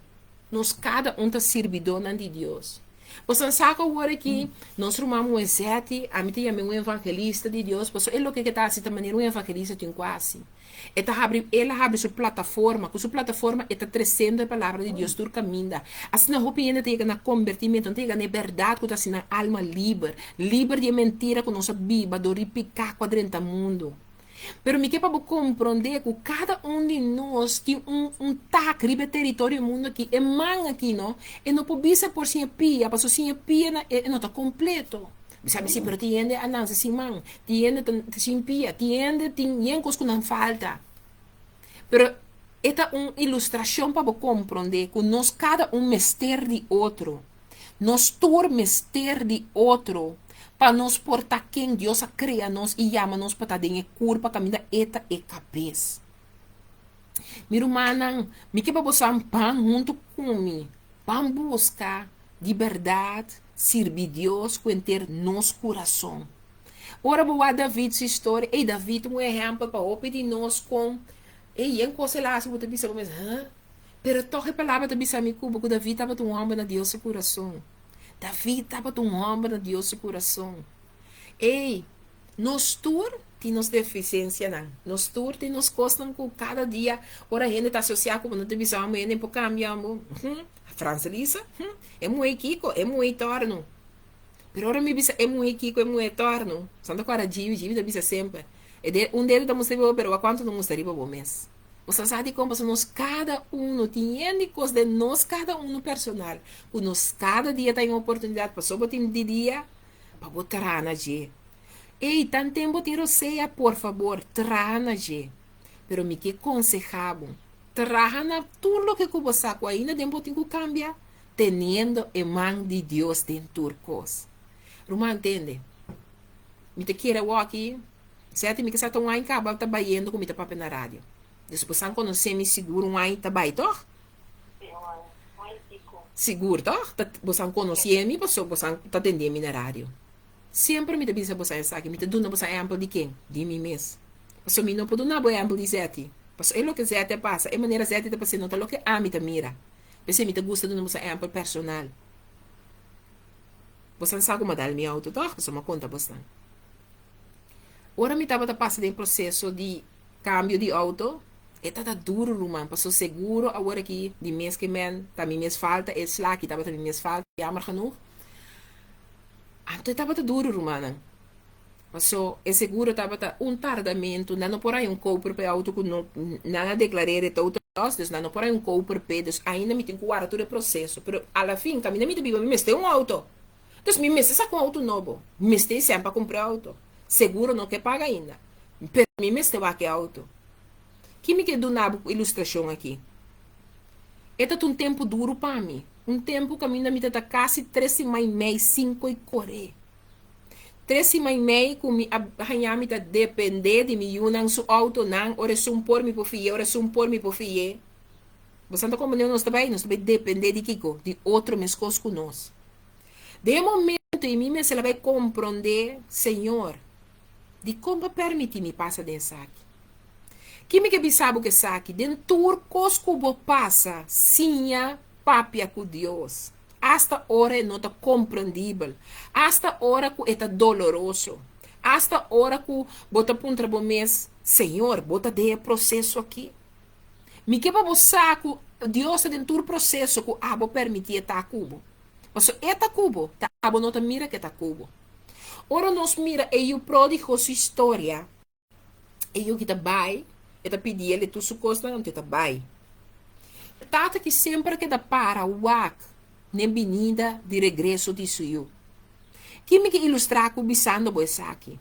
nos cada te servidor aan die Deus. Você sabe agora que nós rumamos um sete, a mim tem um evangelista de Deus, porque ele que está assim também um evangelista tem quase. Ela abre sua plataforma, com sua plataforma está trazendo a palavra de Deus por caminho. Assim na roupa ainda tem na convertimento, tem na verdade que está assim na alma livre de mentira que nossa Bíblia do ripicar quadrenta mundo. Pero me que para compreender que cada de nós tem tac ribe território mundo aqui, é man aqui não, e não pode ser por sinha pia, passou sinha pia não está completo. Sabe se pero tiende a não se man, tiende sin pia, tiende tem coisas que não falta. Pero esta ilustração para compreender que nós cada mister de outro, nós tur mister de outro. para nos portar quem Deus a cria nós e chama nos para dar curva caminho eta e cabeça. Meu irmão, me que para você pão junto comigo, para buscar de verdade, servir Deus com ter nosso coração. Ora, boa David sua história, e David um exemplo para o de nós com e em coisa lá se você pensa mas pero toque palavra de bisa mi cubo que David estava um homem na Deus seu coração. David estava um homem na Deus seu coração. Ei, nós tur tem nos deficiência não. Nós tur tem nos costam com cada dia. Ora a gente está associada com não te bisa amanhã nem por cambiamos. A França Lisa, é muito kiko, é muito torno. Pero ora me bisa é muito kiko, é muito torno. Santa cara Jivi da bisa sempre. Deles da mostrei pero a quanto não mostrei para o mês. Você sabe como nós cada um tem coisas de nós cada um personal. O nós cada dia tem uma oportunidade para só botar de dia para botar na G. Ei, tanto tempo tem roceia, por favor, trana G. Pero me que aconsejabo, trana tudo o que você sabe ainda tempo tem que cambiar, tendo a mão de Deus dentro das coisas. Não entende? Me te quero aqui, certo? Me que está tão aí acaba trabalhando com me papel na rádio. Depois você conhece me seguro um aí trabalho, toh? Seguro, toh? Você conhece me, você está atendendo na rádio. Sempre me debisa você sabe, me te duna você exemplo de quem? De mim mesmo. Você me não pode dar um exemplo de Zete. Porque é o que Zete passa, é maneira Zete de passar, não é o que a mim te mira. Você me te gosta de um exemplo personal. Você sabe como dar meu auto, toh? Você me conta bastante. Ora me estava passando em processo de cambio de auto. É tão duro, irmão. Passou seguro agora aqui de mês que men, também mês falta, é slack, estava também mês falta, jammer genoeg. Então estava duro, irmão. Passou, é seguro, estava tardamento, não por aí compra para auto que não declarei todo, não por aí compra para, ainda me tem que guardar todo o processo, mas ao fim, caminho me tem me tem um auto. Então, me está com auto novo, me tem sempre para comprar auto. Seguro não que paga ainda. Pero me está aqui auto. Que me quer dar uma ilustração aqui? É um tempo duro para mim. Um tempo que a minha vida está quase 3 meses, 5 e correr. 3 meses que me arranhar me depender de mim, não sou auto não, ora sou por me por fie, ora sou por me por fie. Você não como nós também depender de Kiko, de outro mescos com nós. De momento em mim se ela vai compreender, Senhor, de como permitir-me passar desse aqui. Que me que sabe o que sabe? Dentro cosco bo passa, sinha papia com Deus. Hasta hora não está compreendível. Hasta hora que está doloroso. Hasta hora que bota puntra bo mês, Senhor, bota de processo aqui. Me que bo saco, Deus dentro do processo que abo permitir tá cubo. Mas eta cubo, tá abo não tá mira que tá cubo. Ora nós mira e o pródigo sua história. E o que tá vai eta pedir ele tu sucosta não te vai. Tata que sempre que da para o ac nem vinda de regresso de suyo. Que me que ilustrar com bisando boisaki.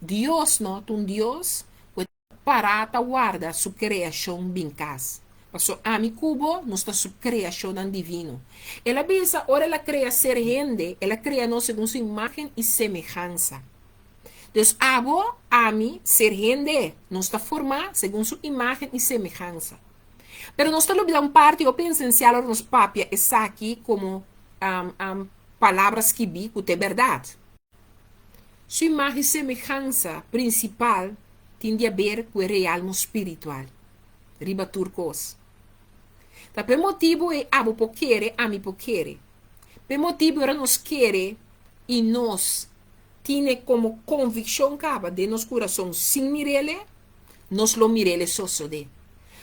Deus não um Deus que parata guarda sua criação bincas. Passo a mi cubo não está sua criação divino. Ela pensa ora ela cria ser gente, ela cria nós segundo sua imagem e semelhança. Então, abo, a mim, ser gente, não está formado segundo sua imagem e semelhança. Pero não está olvidando parte, o essencial nos papia, está aqui como palavras que vi, que é verdade. Sua imagem e semelhança principal tem a ver com o real no espiritual. Riba turcos. Tá, por motivo é abo poquere, a mim poquere. Por motivo era nos querer e nós tiene como convicção caba de nos coração sin mirele, nos lo mirele soso de.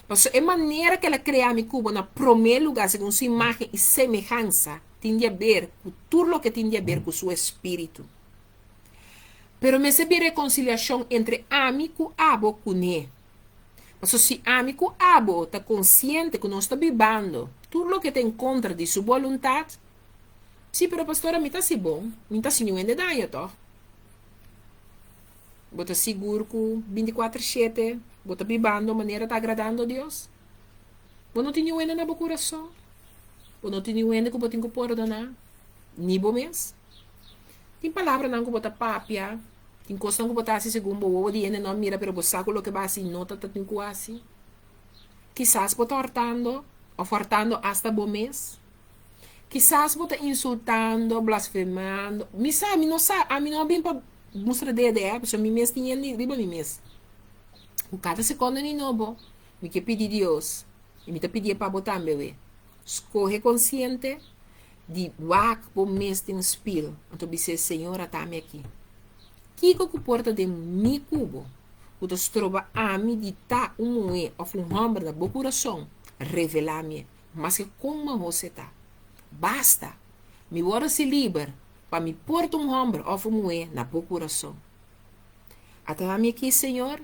Mas é maneira que ela cria mi cubo na primeiro lugar, segundo sua imagem e semelhança, tem a ver com tudo o que tem a ver com seu espírito. Pero me se reconciliação entre amigo e abo com ele. Mas se amigo e abo está consciente que nós está vivendo tudo o que tem contra de sua vontade, sim, pero pastora, me está se bom, me está se de daia, toh. Bota seguro que 24/7, bota vivendo maneira tá agradando a Deus. Você não tem ainda na coração. Você não tem ainda que você tem que perdonar. Nem bom mês. Tem palavra não que bota papia. Tem coisa não que botar assim segundo o de ene não mira pero bosaco lo que va assim nota tá tem quase. Quizás bota hortando ou hortando hasta bom mês. Quizás bota insultando, blasfemando. Me sabe, não sabe, a mim não bem para mostrar de porque mi mês tinha riba mi mês. O cada segundo ni novo, me que pedir Deus. E me te pedir para botar bebê. Escorre consciente de wak po mês tem spil. Então dizer, Senhora, tá-me aqui. Kiko que porta de mi cubo. O te trova a mi di ta moe of hombre na bo coração. Revelar-me. Mas que como você tá. Basta. Me word se liber. Para me porta hombre of moe na bo coração. Até-me aqui, Senhor.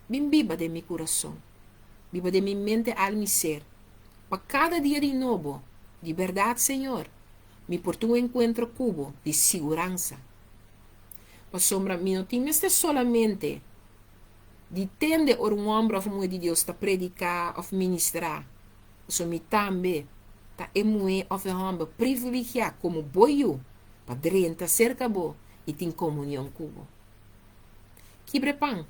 Bem viva de mi coração. Viva de mi mente, alma e ser. Para cada dia de novo. De verdade, Senhor. Me porta encontro cubo de segurança. Para sombra, mi não tem solamente de tende or homem of moe de Deus está predicar of ministrar. So mi também tá emoe of homem privilegiado como boio para drenta cerca bo e tem comunhão cubo. Quibre pão,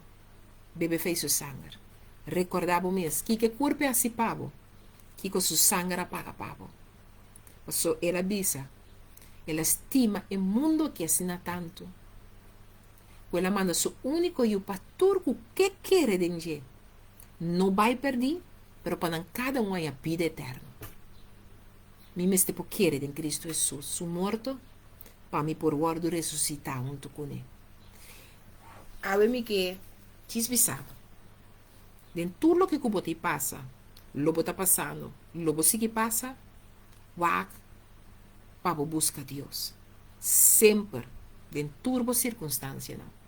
bebe fez su sangue. Recordava mesmo que corpo assim pavo, que com su sangue apaga pavo. So ela bisa, ela estima o mundo que assina tanto. Ela manda su único e o pastor que quer de nje. Não vai perder, pero para cada um a vida eterna. Mi meste por querer em Cristo Jesus, su morto, para me por guardo ressuscitar junto com ele. Abre-me que, chisbisado. Dentro tudo lo que cubo te passa, lobo está passando, lobo sigue passa, wak, para buscar Deus. Sempre, dentro turbo circunstância, não.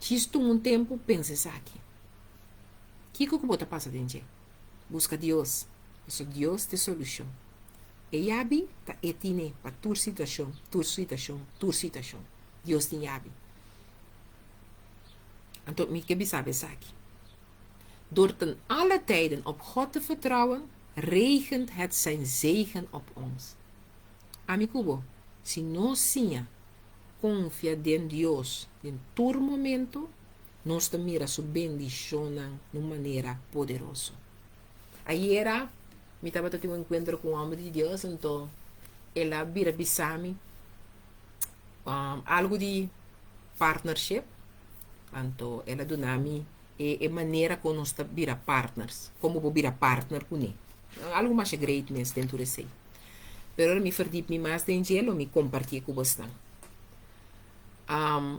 Chisto um tempo, pensa aqui. Que cubo te passa dentro? Busca Deus. Isso Deus te solução. E yabi ta etine para tua situação. Deus tem yabi. Então, me que sabe aqui. Door ten alle tijden op God te vertrouwen, regent het zijn zegen op ons. Amigo, se nós sim confia em Deus em todo momento, nós te mira sua bendição de uma maneira poderosa. Aí era, me estava tendo um encontro com o homem de Deus, então ela vira bisami algo de partnership, então ela dona-me a maneira como nós vira partners, como vou virar partner com ele. Algo mais great mesmo dentro de si. Pero me verdiep mais dentro e me compartilhei com você.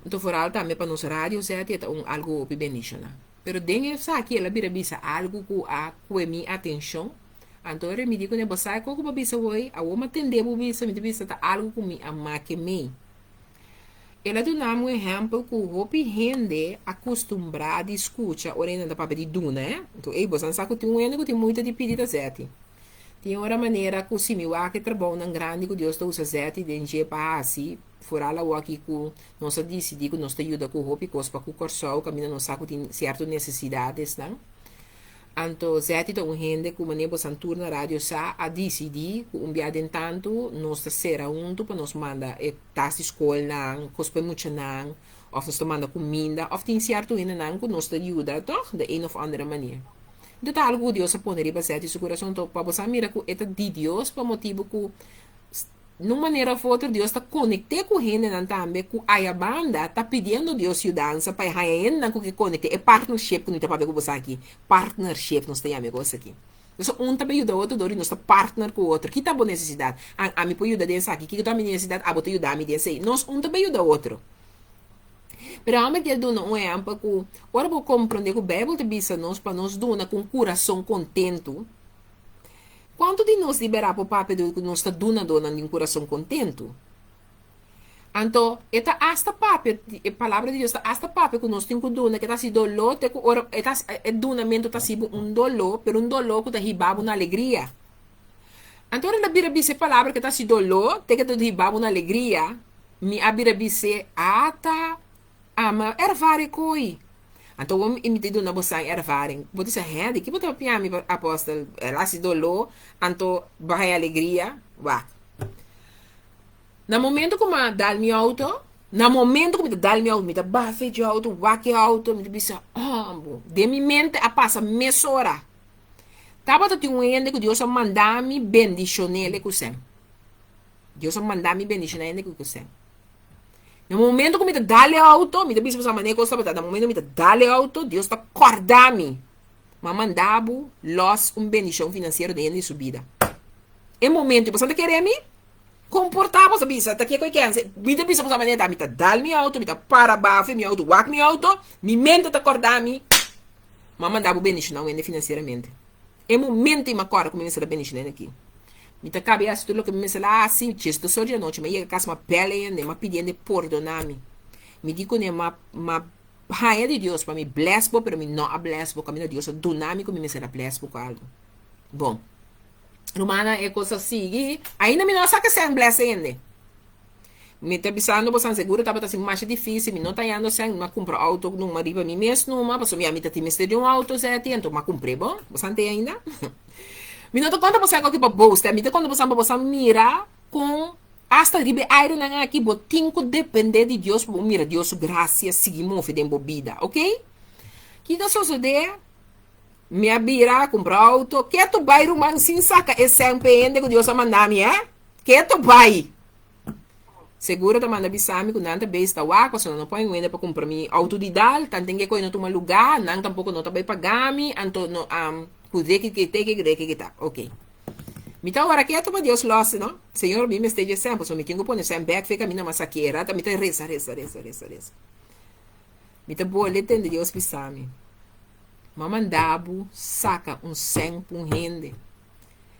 Então, vooral também para nos rádios, é algo bem nichado. Pero dentro aqui, ela vira bisa algo que a minha atenção. Então, eu me digo, né, você como bisa hoje, a uma atender o bisa, me bisa tá algo que me ama que me. Ela dá um exemplo que o gente acostumbrado a escutar orena da papel de duna, né? Então, você sabe que tem que tem muita de pedida zete. Tem uma maneira que se me vai que trabalha grande que Deus está usando zete de para assim, fora lá o aqui que nós decidir que nós ajuda com o hopi coisa para o corso, caminho nós sabe que tem certas necessidades, não? Então, zete da gente que maneira você turna rádio sa a decidir que dia de tanto nós será junto para nós manda tas de escola não, coisa para muito não, ou nós manda comida, ou tem certo ainda não que nós ajuda, toch? De uma ou outra maneira. Então, algo que Deus pode fazer de seu coração, para você mirar que é de Deus, para motivo que, de uma maneira ou outra, Deus está conectado com gente também, que a banda está pedindo Deus ajudança para a gente que conecte. É partnership que nós estamos falando com você aqui. Partnership, nós temos amigos aqui. Então, um também ajuda o outro, nós estamos partner com o outro. Que está boa necessidade? A mim pode ajudar desse aqui, que está a minha necessidade, a você ajudar a mim desse aí. Nós, um também ajuda o outro. Pero a que dona um exemplo que ora vou compreender que o Bíblia te diz nós para nós dona com coração contento. Quanto de nós liberar para o papo de que nós está dona de um coração contento? Então, esta hasta papo, a palavra de Deus está hasta papo que nós temos que dona que está se dolor, te ora é donamento está se dolor, pero dolor que está ribado na alegria. Então, a Bíblia diz a palavra que está se dolor, te que está ribado na alegria, me a Bíblia diz ata ama ervare coi. Então, vamos imitar na bolsa ervare. Vou dizer, de que botar piame apóstolo, lá se dolor, então vai alegria, vá. Na momento que eu dá meu auto, na momento que eu dá meu auto, me dá bafe de auto, waque auto, me dá de minha mente a passa meia hora. Tava tu um ende que Deus mandar me bendicionar com você. Deus mandar me bendicionar com você. No momento que me dá auto, me dá bisa sa maneira costa, no momento que me dá auto, Deus está acordar-me. Mas mandava los bendição financeira de sua vida. Em momento que você quer me comportava, sabe? Até que me dá bisa sa maneira, me dá meu auto, me dá para baixo, meu auto, wak meu auto, me mente está acordar-me. Mas mandava bendição financeiramente. Em momento que me acorda como me será bendição aqui. Me tá cabeça tudo que me será assim, chesto só de noite, mas ia casa uma pele ainda, mas pedindo perdonar-me. Me digo né, ma raia de Deus para me bless, pero me não a bless, porque a Deus donami como me será bless por algo. Bom, Romana é coisa assim, ainda me não sabe que sem bless ainda. Me tá pensando, você seguro tava assim mais difícil, me não tá indo sem, mas comprar auto numa riba me mesmo, numa, passou minha amiga me de um auto, Zé, então, mas comprei, bom, você tem ainda? Me não conta você aqui para bolsa, me conta você mira com hasta ribe aire na aqui, botinho depender de Deus, mira Deus graça, seguimos fidem bobida, ok? Que que sucede? Me abira comprar auto, que tu vai rumar sin saca esse empreende que Deus mandar me, Que tu vai? Seguro tá manda bisami com nada besta wako, so não põe ainda para comprar mi auto de dal, tanto que coisa não toma lugar, não tampouco não tá bem pagar me, anto no puder que tá, ok. Então agora que tu Deus losse, não? Senhor, me esteja sempre, so me tenho que pôr sem back, fica mina masaqueira, tá me tá reza. Me tá boa letra de Deus bisami. Mamandabu saca 100 por rende.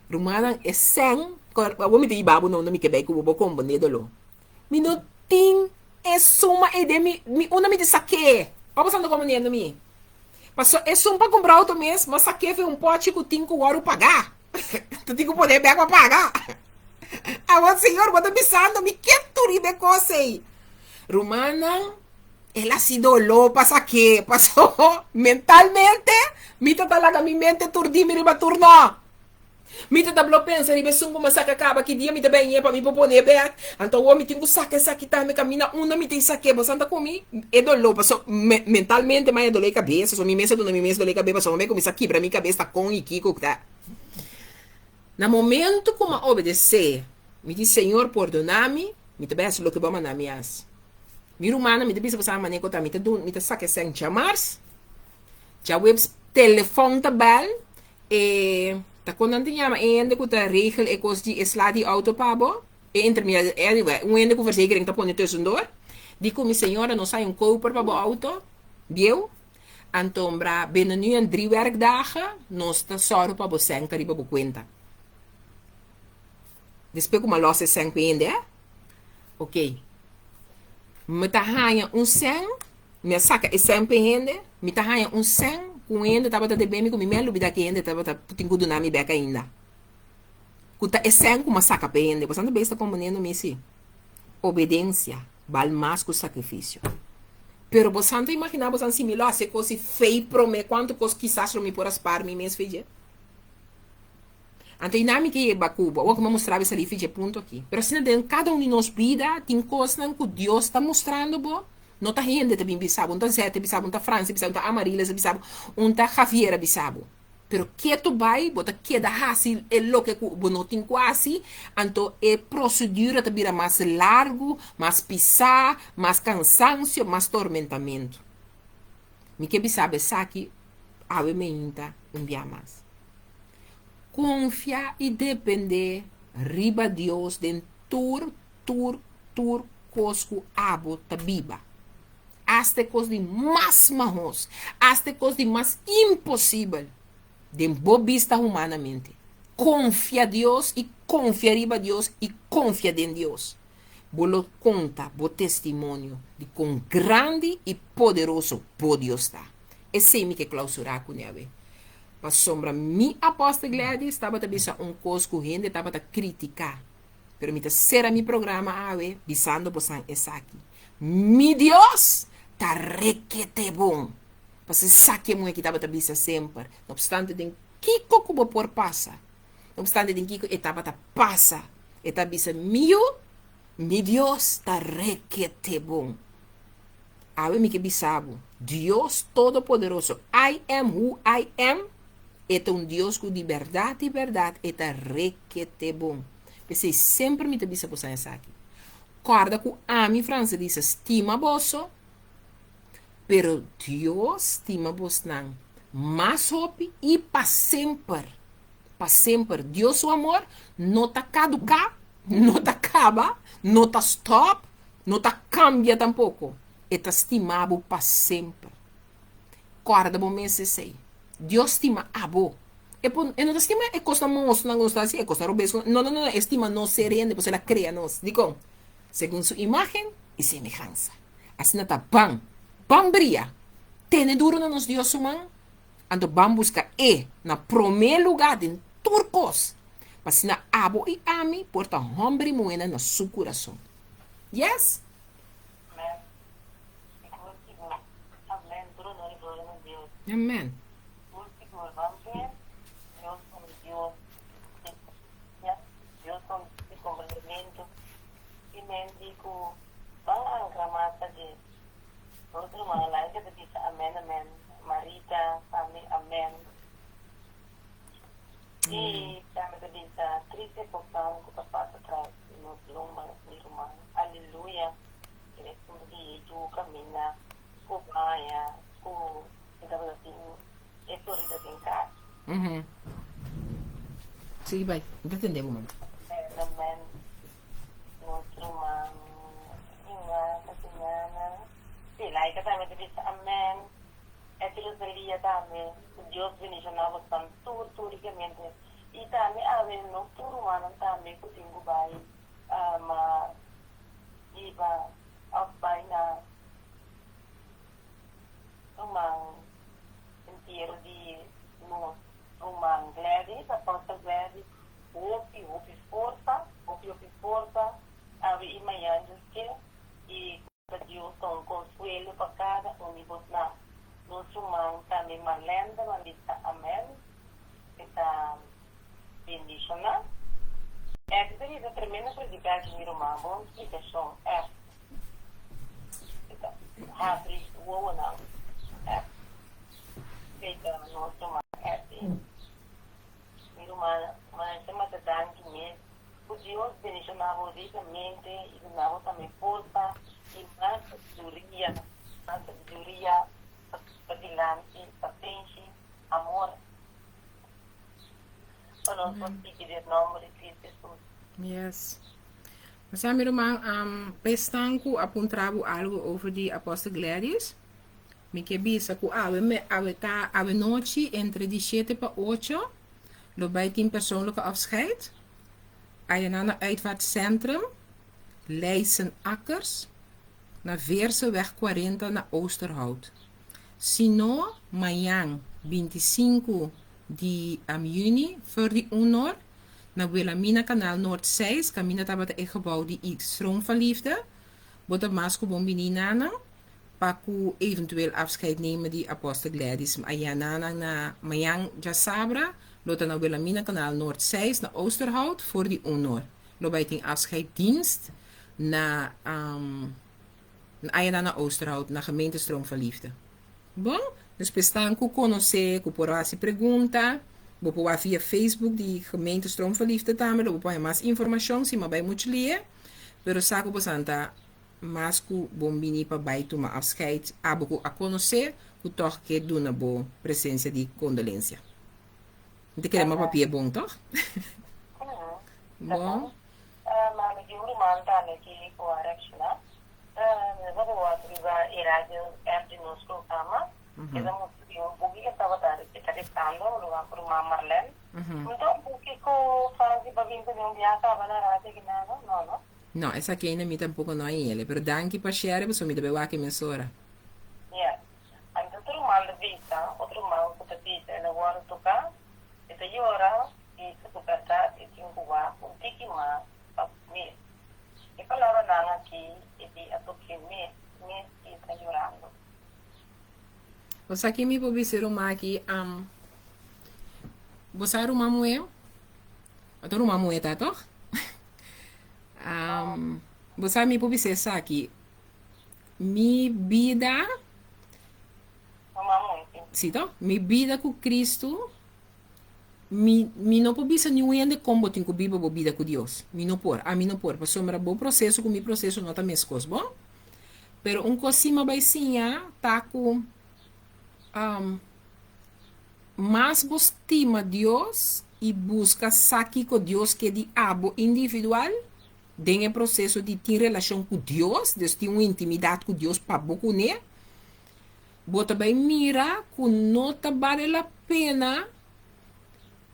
Rumana é 100, vou me ter babu não me quebei com o bocom bonedolo. Minutinho é suma e de mi una me saque. Ó passando como nendo mi. Passou é suma para comprar outro mês, mas saque foi pote que tinha que o pagar. Tu tinha que poder pegar para pagar. Agora senhor, bota pensando me que turibe coisa aí. Romana ela se dolou para saque, passou mentalmente, me tá lá mi mente turdi me riba turno. Me tá pensa, ribe sungo masaka acaba que dia me tá bem para me propor back. Então o me tenho saque tá me camina uma me tem saque, você anda comigo, é dolor, passou mentalmente mas é dolor cabeça, só me mesa do na minha mesa dolor cabeça, só me começa aqui para minha cabeça com e kiko tá. No momento como obedecer, me diz Senhor, perdona-me, me tá bem o que vamos na minha as. Minha humana me diz você maneira que tá me tá saque sem chamar, já web telefone tá bel e tá quando não tinha ainda que tá regel e coisa de slide auto pabo e intermediário anyway um ainda que versekering tá pondo tussen door digo minha senhora não sai koper para o auto viu então bra binnen nu en 3 werkdagen nós tá só para você sem cariba bu conta depois como losse sem ainda ok me tá ganha 100 me saca e sempre ainda me tá ganha 100 com ainda tava de bem com minha lubida que ainda tava tinha do nome beca ainda kuta esen como saca pende você não besta compreendendo me se obediência vale mais que o sacrifício pero você não imagina você similar se coisa feio pro me quanto coisa quizás me por aspar me mesmo fez então não me que é bacuba ou como mostrar essa ali fez ponto aqui pero se dentro cada um de nós vida tem coisas que Deus está mostrando bo não tá gente também bisabo, não tá Zé bisabo, não tá França bisabo, não tá Amarila bisabo, não tá Javiera bisabo. Pero que tu vai, bota que da fácil é lo que não tem quase, então é procedura também mais largo, mais pisar, mais cansancio, mais tormentamento. Me que bisabo aqui, ave me inta dia mais. Confia e depender, riba Deus, den tur, cosco, abo, tabiba. Hasta coisa de mais marros, hasta coisa de mais impossível, de bobista humanamente. Confia Deus e confia riba Deus e confia em Deus. Bolo conta, bo testemunho de quão grande e poderoso pode Deus está. Esse é que clausurar com ele. Para sombra, mi apóstolo Gladys estava também coisa que gente estava a criticar. Pero me ser a mi programa ave, bisando por San Esaki. Mi Deus tá requete bom. Você saque muito que estava a bisa sempre. Não obstante, tem kiko como por passa. Não obstante, tem kiko etapa tá passa. Eta bisa mio, Mi Dios está requete bom. Awe mi que bisabo. Dios Todopoderoso. I am who I am. É um Deus com de verdade e verdade. É requete bom. Pensei sempre me te bisa por sair aqui. Corda com a mi França diz estima bosso. Pero Deus estima vos não. Mas hope e para sempre. Para sempre. Deus o amor não tá caducar, não tá acaba, não tá stop, não tá cambia tampouco. É tá estimado para sempre. Corda bom mês sei. Deus estima abo. E não estima é costa monstro, não gosta assim, é costa robeso. Não, estima não sereno, depois ela cria nós. Digo, segundo sua imagem e semelhança. Assim não tá bam. Bam bria. Tene duro na nos Deus humano. Ando bam busca na primeiro lugar em turcos. Mas na abo e ami porta hombre moena na su coração. Yes? Amém. Seguro. Amém. Duro no glória a Deus. Amen. Seguro. Vamos ver. Deus com Deus. Deus com o complemento. E mendigo. Bang ang gramata de outro mga like que diz amém, amém. Marita, amém, amém. E também que diz triste porção que passa atrás no pluma de Roma. Aleluia. Que como diz tu caminha, ku baya, ku então assim, é corrida sem cá. Sige, bye. Entendemos, mano. Amém. Outro uma inga kasinana. Sila ka também que diz amém. É tudo seria também. Deus bendicionava tanto turicamente. E também a ver no turu mana também que tinha vai ma iba vai na uma inteiro de no uma Gladys, a porta Gladys, hopi força, a ver imagens que e Deus um consuelo para cada um de nós na nosso man também malenda malita amém está bendicionar é que seria tremenda predicar de irmã bom explicação é abre o não é feita nosso man é irmã mas é mais danke mesmo o Deus bendicionar o ricamente e não também força e mais sabedoria paciência, paciência, amor. Para nós pedir em nome de Cristo Jesus. Yes. Mas a minha irmã, pestanco apontava algo over de apóstolo Gladys. Me que bisa que ave noite entre de 7 para 8. Lo bij 10 persoonlijke afscheid. Ayanana uitvaartcentrum. Leijsen Akkers. Na Veerseweg 40 na Oosterhout. Sino, amanhã, 25 de junho, voor die honor, na Wilhelmina Kanaal Noord 6, camina tabat e gebouw die stroom van liefde. Bota masko bombini nana, paku eventueel afscheid nemen die apostel Gladys. Ayanana na Mayang Jasabra, lota na Wilhelmina Kanaal Noord 6, na Oosterhout, voor die honor. Lobij ting afscheiddienst na Ayanana Oosterhout, na gemeente stroom van liefde. Bom, dus pestaan ku conhecer, ku porasi pergunta, bopo via Facebook die gemeente Stroom van Liefde tamen, bopo mais informação, se mabay moet ler, pero saco bosanta, mas ku bombini pa baito ma afscheid, abo ku a conhecer, ku toch que duna bo presença de condolência. Não te queremos papia bom, toch? Bom. Maar met die man dan que correctional. Vamos arrivar a rádio de nosso programa. Estamos um pouquinho estava testando uma Marlene. Então, o que faz para vir para um dia estava na rádio que não. No, essa aqui ainda me tampouco não é ele, pero danke para share, você me deve aqui mensura. Yeah. Então, outro mal de vista, outro mal que te diz, é agora tocar, e te llora, e se tu perder, e te encubar, um tiki mais, me. E palavra não aqui, e de atoque me está llorando. Você aqui me pode ser uma aqui, você é uma mulher? Ou uma mulher, tá, toch? Você me pode dizer aqui, mi vida, Mamãe. sim, então? Mi vida com Cristo, mi não pode dizer nenhum de como tem que viver a vida com Deus. Mi não por, a mi não por, para sombra bom processo com mi processo não tá mesmo coisa, bom? Pero um cosima vai sim, tá com mais estima Deus e busca saque com Deus que de abo individual, tem o processo de ter relação com Deus, de ter uma intimidade com Deus para boca né? Bota bem mira que não tá vale a pena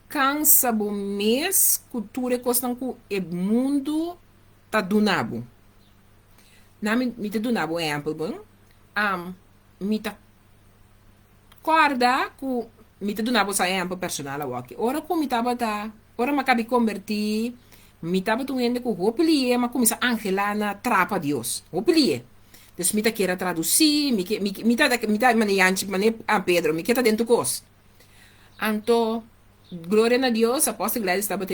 cansa bo mês cultura costan que o mundo tá donabo. Na mi tá donabo é amplo bom. Mi tá corda que mi tá donabo sa é amplo personal aqui. Ora como mi tava tá, ora ma cabi convertir, mi tava tu ende que hopelie, ma como sa angelana trapa Deus. Hopelie. Dus mi tá queira traduzir, mi tá maniante, mane a Pedro, mi quer dentro cos. Anto glória a Deus, apóstolo Gladys estava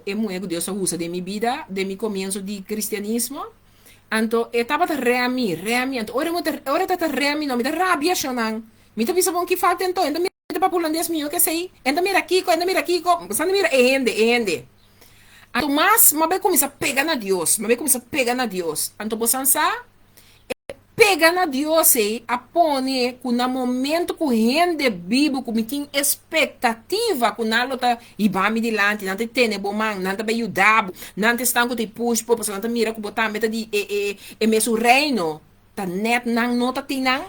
é muito Deus usa de minha vida, de meu começo de cristianismo. Anto estava reami, anto ora tá reami, não me dá rabia chonan. Me tá pensando que falta então, ainda me tá pulandês meu que sei, ainda mira aqui, você mira ende. Anto mas bem começa a pegar na Deus, Anto você pega na Deus a pone que no momento que rende Bíblia que tem expectativa que não tá e vai me dilante não tem bom man não tá bem ajudado não está com te push por não tá mira que botar meta de mesmo reino tá net não tá tem não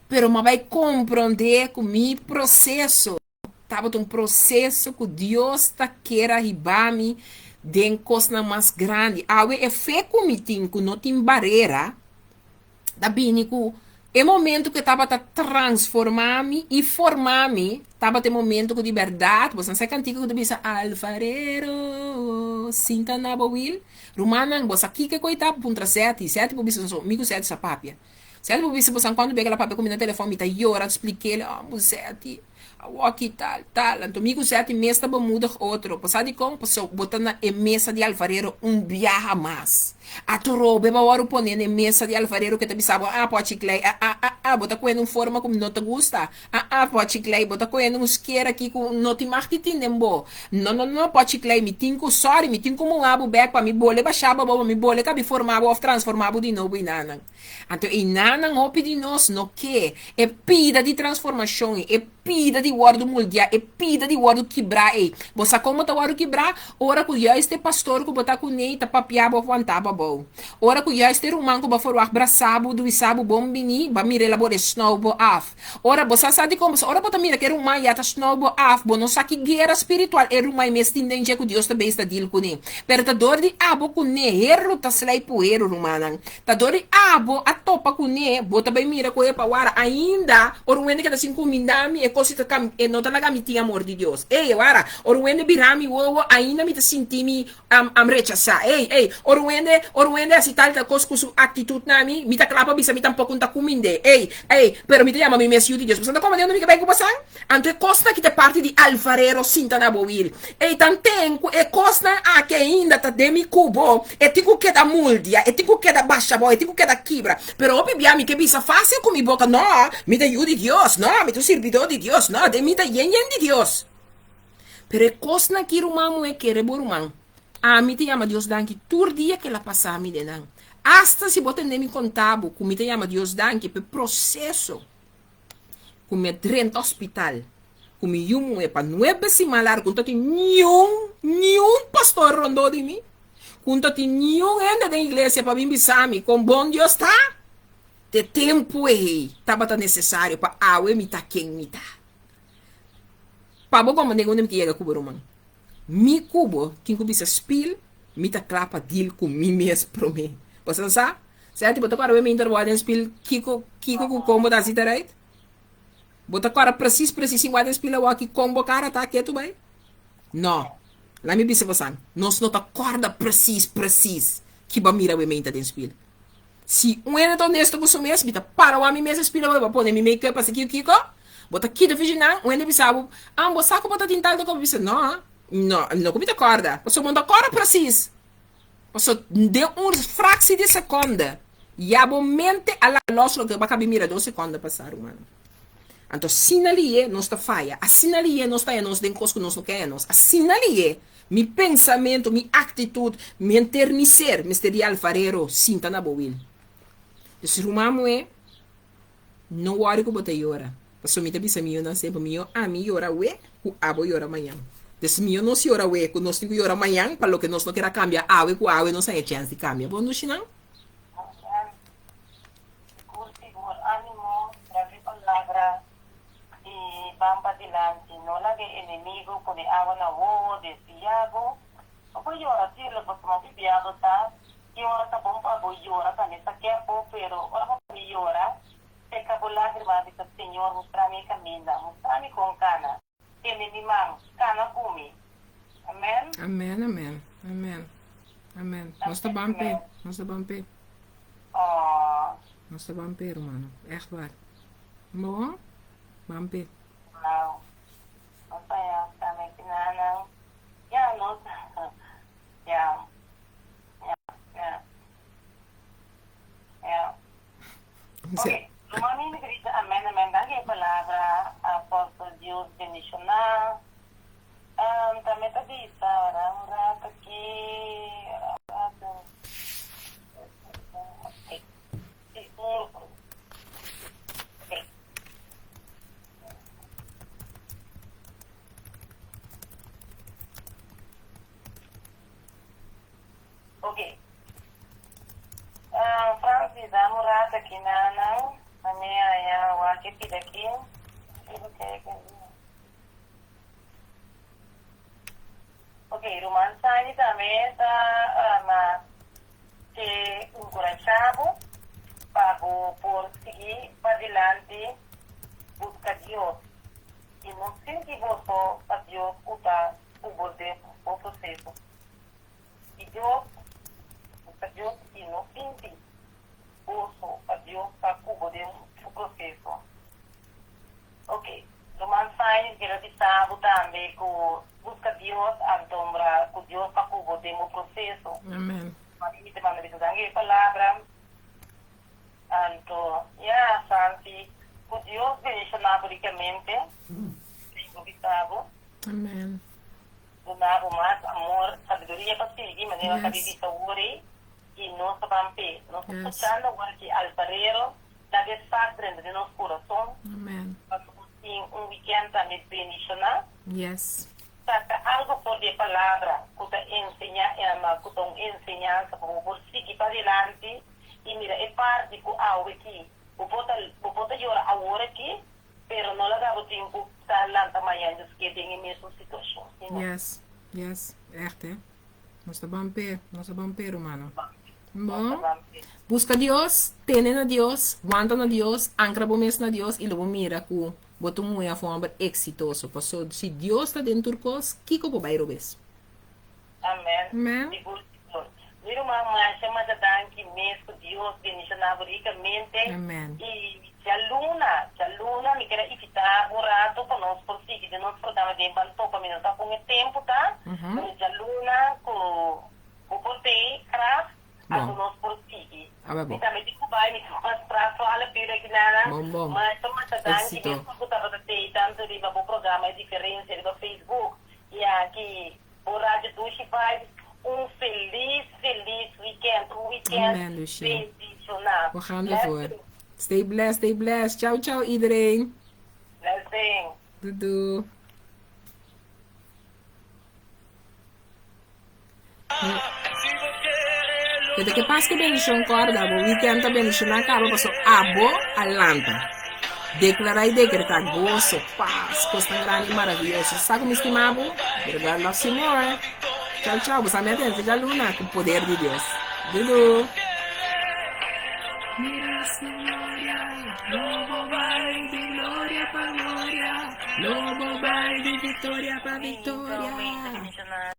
pero mas vai compreender que mi processo tava um processo que Deus tá queira ribami de coisa mais grande awe é fé que me tem que não tem barreira da binico é momento que estava a transformar-me e formar-me estava tem momento que de verdade você não sei cantigo que diz alfarero sinta na bawil rumanan você aqui que coitado puntra sete por isso sou amigo sete essa papia sete por isso você quando pega a papia comigo no telefone me tá llora expliquei sete aqui tal então amigo sete mês tá muda outro passado como passou botando na mesa de alfarero viaja mais a toro beba waru poner na mesa de alfarero que te bisabo pode clay bota coendo forma como não te gusta pode clay bota coendo isqueira aqui com não te marketing nembo não pode clay me tinco sorry me tinco como abo back para me bole baixava bobo me bole cabe formava ou transformava de novo inana então inana opi de nós no que é pida de transformação é pida de guardo mundial é pida de guardo quebrar você como tá guardo quebrar ora que já este pastor que botar com nei tá papiaba ou aguantava bom ora que já este rumão que for abraçado do isabu bom bini ba mire labore snowball af ora você sabe como ora bota mira que rumão já tá snowball af bom não sabe que guerra espiritual é rumão mesmo tendência que Deus também está deal com nem pero tá dor de abo com ne erro tá slay poeiro rumana tá dor de abo a topa com ne bota bem mira com e para ainda ora o que tá assim comindami e coisa e não tá na gamitinha amor de Deus ora o ende birami wo ainda me tá sentimi am rechazar o ende assim tal da coisa com sua atitude na me tá clapa bisa me tá pouco tá cominde pero me te chama me mesio de Deus você tá comandando me que bem com você ante costa que te parte de alfarero sinta na boil tan tempo e costa que ainda tá de mi cubo e tico que da muldia e tico que da baixa boy e tico que da quebra pero opi biami que bisa fácil com mi boca não me te ajude Deus não me tu servidor de Deus não de mi te yen de Deus pero costa que rumamo é que reborumang me te chama Deus danke tur dia que la passar me denan hasta se botem nem me contabo como me te chama Deus danke pe processo como me drento hospital como yumo é para não é bem malar com tanto nenhum pastor rondou de mim com tanto nenhum ainda da igreja para mim bisami com bom Deus tá de tempo tava tá necessário para me tá quem me tá para bom como ninguém me chega cubo romano mi cubo quem cubo se spil me tá clapa deal com mim mesmo pro mim você sabe certo botar para me intervalo spil kiko com como da cita right bota agora preciso igual de spil aqui combo cara tá quieto bem não lá me disse você nós não tá corda preciso que ba mira we menta den spil se é honesto com o mesmo bita para o mim mesmo spil vai pôr me make up assim kiko bota aqui de viginar é bisabo ambos saco bota tintal do como disse não como te corda você manda corda preciso Paso de un fractie de seconda. Ya bo mente a la los lo que va a mira 2 seconden passar, mano. Então, sinalie não está falha. A sinalie não está em nós, den cosco nós não quer nós. A sinalie, mi pensamento, mi atitude, mi enternecer, misterial farero, sinta na boil. Então, rumamo é, não worry que eu botei hora. Paso mi tabi sa miyo na sempre miyo, mi yora we, ku abo yora amanhã. Des miyo no si yora we, ku nos tigo yora amanhã, para lo que nos não quer cambiar, awe ku awe, não sai chance de cambiar. Bom, não chinang? Ánimo, traje palabra y van para adelante. No la que enemigo pone agua na voz, desviado. O pues llora, sí, lo que como desviado está. Y ahora está bom para voy llora, también está quieto, pero ahora para mí llora. Se acabó lágrimas, dice Señor, mostrame camino, mostrame con cana. Tiene mi mano, cana pumi. Amén. Amen, amen, amen, amen. Nós tá bampe, nós tá bampe. Oh, Nós tá bampe, mano. Echt waar. Bom? Bampe. wow. No saya, kami kinanang. Ya, no. Ya. Ya. Ya. Ya. Ok. Lumami me grita amén, amén. Dale palabra apóstol Dios bendicionar. Também tá dito, ahora un rato aquí. Ok. Francis, dá um rato aqui na minha wake aqui. Ok, Romansani também está te encorajado para por seguir para adelante, buscar Deus. E não sentir você a Deus usar o poder, o processo. E Deus, busca Deus e não sentir você a Deus para o poder, o processo. Ok, Romansani quero dizer também que busca Deus, então com Deus para o poder, o processo. Amen. Te mando a palavra. Então, Santi, o Deus bendicionado ricamente, Gustavo, Amen. donar mais amor, sabedoria para seguir, maneira para viver saúde e nós vamos ver. Nós estamos escutando agora que alfarero da desfaz dentro de nosso coração. Amen. Em weekend também bendicionado. Yes. Saca algo por de palavra, que enseñanza, por seguir para adelante. E mira, é parte que há aqui. O pode llorar agora aqui, pero não leva tempo para lá amanhã, que tem a mesma situação. Yes. Yes. Echt, hè? Nós tá bampe, mano. Bom. Busca Dios, tiene na Dios, aguanta na Dios, ancra bomes na Dios e logo mira que boto muito forma exitoso. Passou, se Deus está dentro do cos, kiko po bairo bes. Amém. Amen. Mira uma mancha, mas a dar que mesmo Deus bendicionava ricamente. Amen. E se a luna, me quer evitar um rato para nós prosseguir de nosso programa de empanto, para mim não está com o tempo, tá? Mas a luna, com o portei, craft, a nós prosseguir. Bom. E também digo, vai, me mostrar só a pira aqui na Bom. mas toma essa dança, Éxito. que eu estava ter tanto de o programa, é diferente do Facebook, e aqui, o Rádio Dushi faz feliz weekend. Amen, Lucia. Bendicionado. We gaan ervoor. Stay blessed. Ciao iedereen. Blessing. Doei. Desde que passa que bendição corda, o weekend tá bendição na cabo, passou abo alanta. Declarar e decretar gozo, paz, coisa grande e maravilhosa. Está com estimado? Obrigado ao Senhor. Tchau. Você me atende da luna com o poder de Deus. Dudu. Mira, Senhora, lobo vai de glória para glória, lobo vai de vitória para vitória.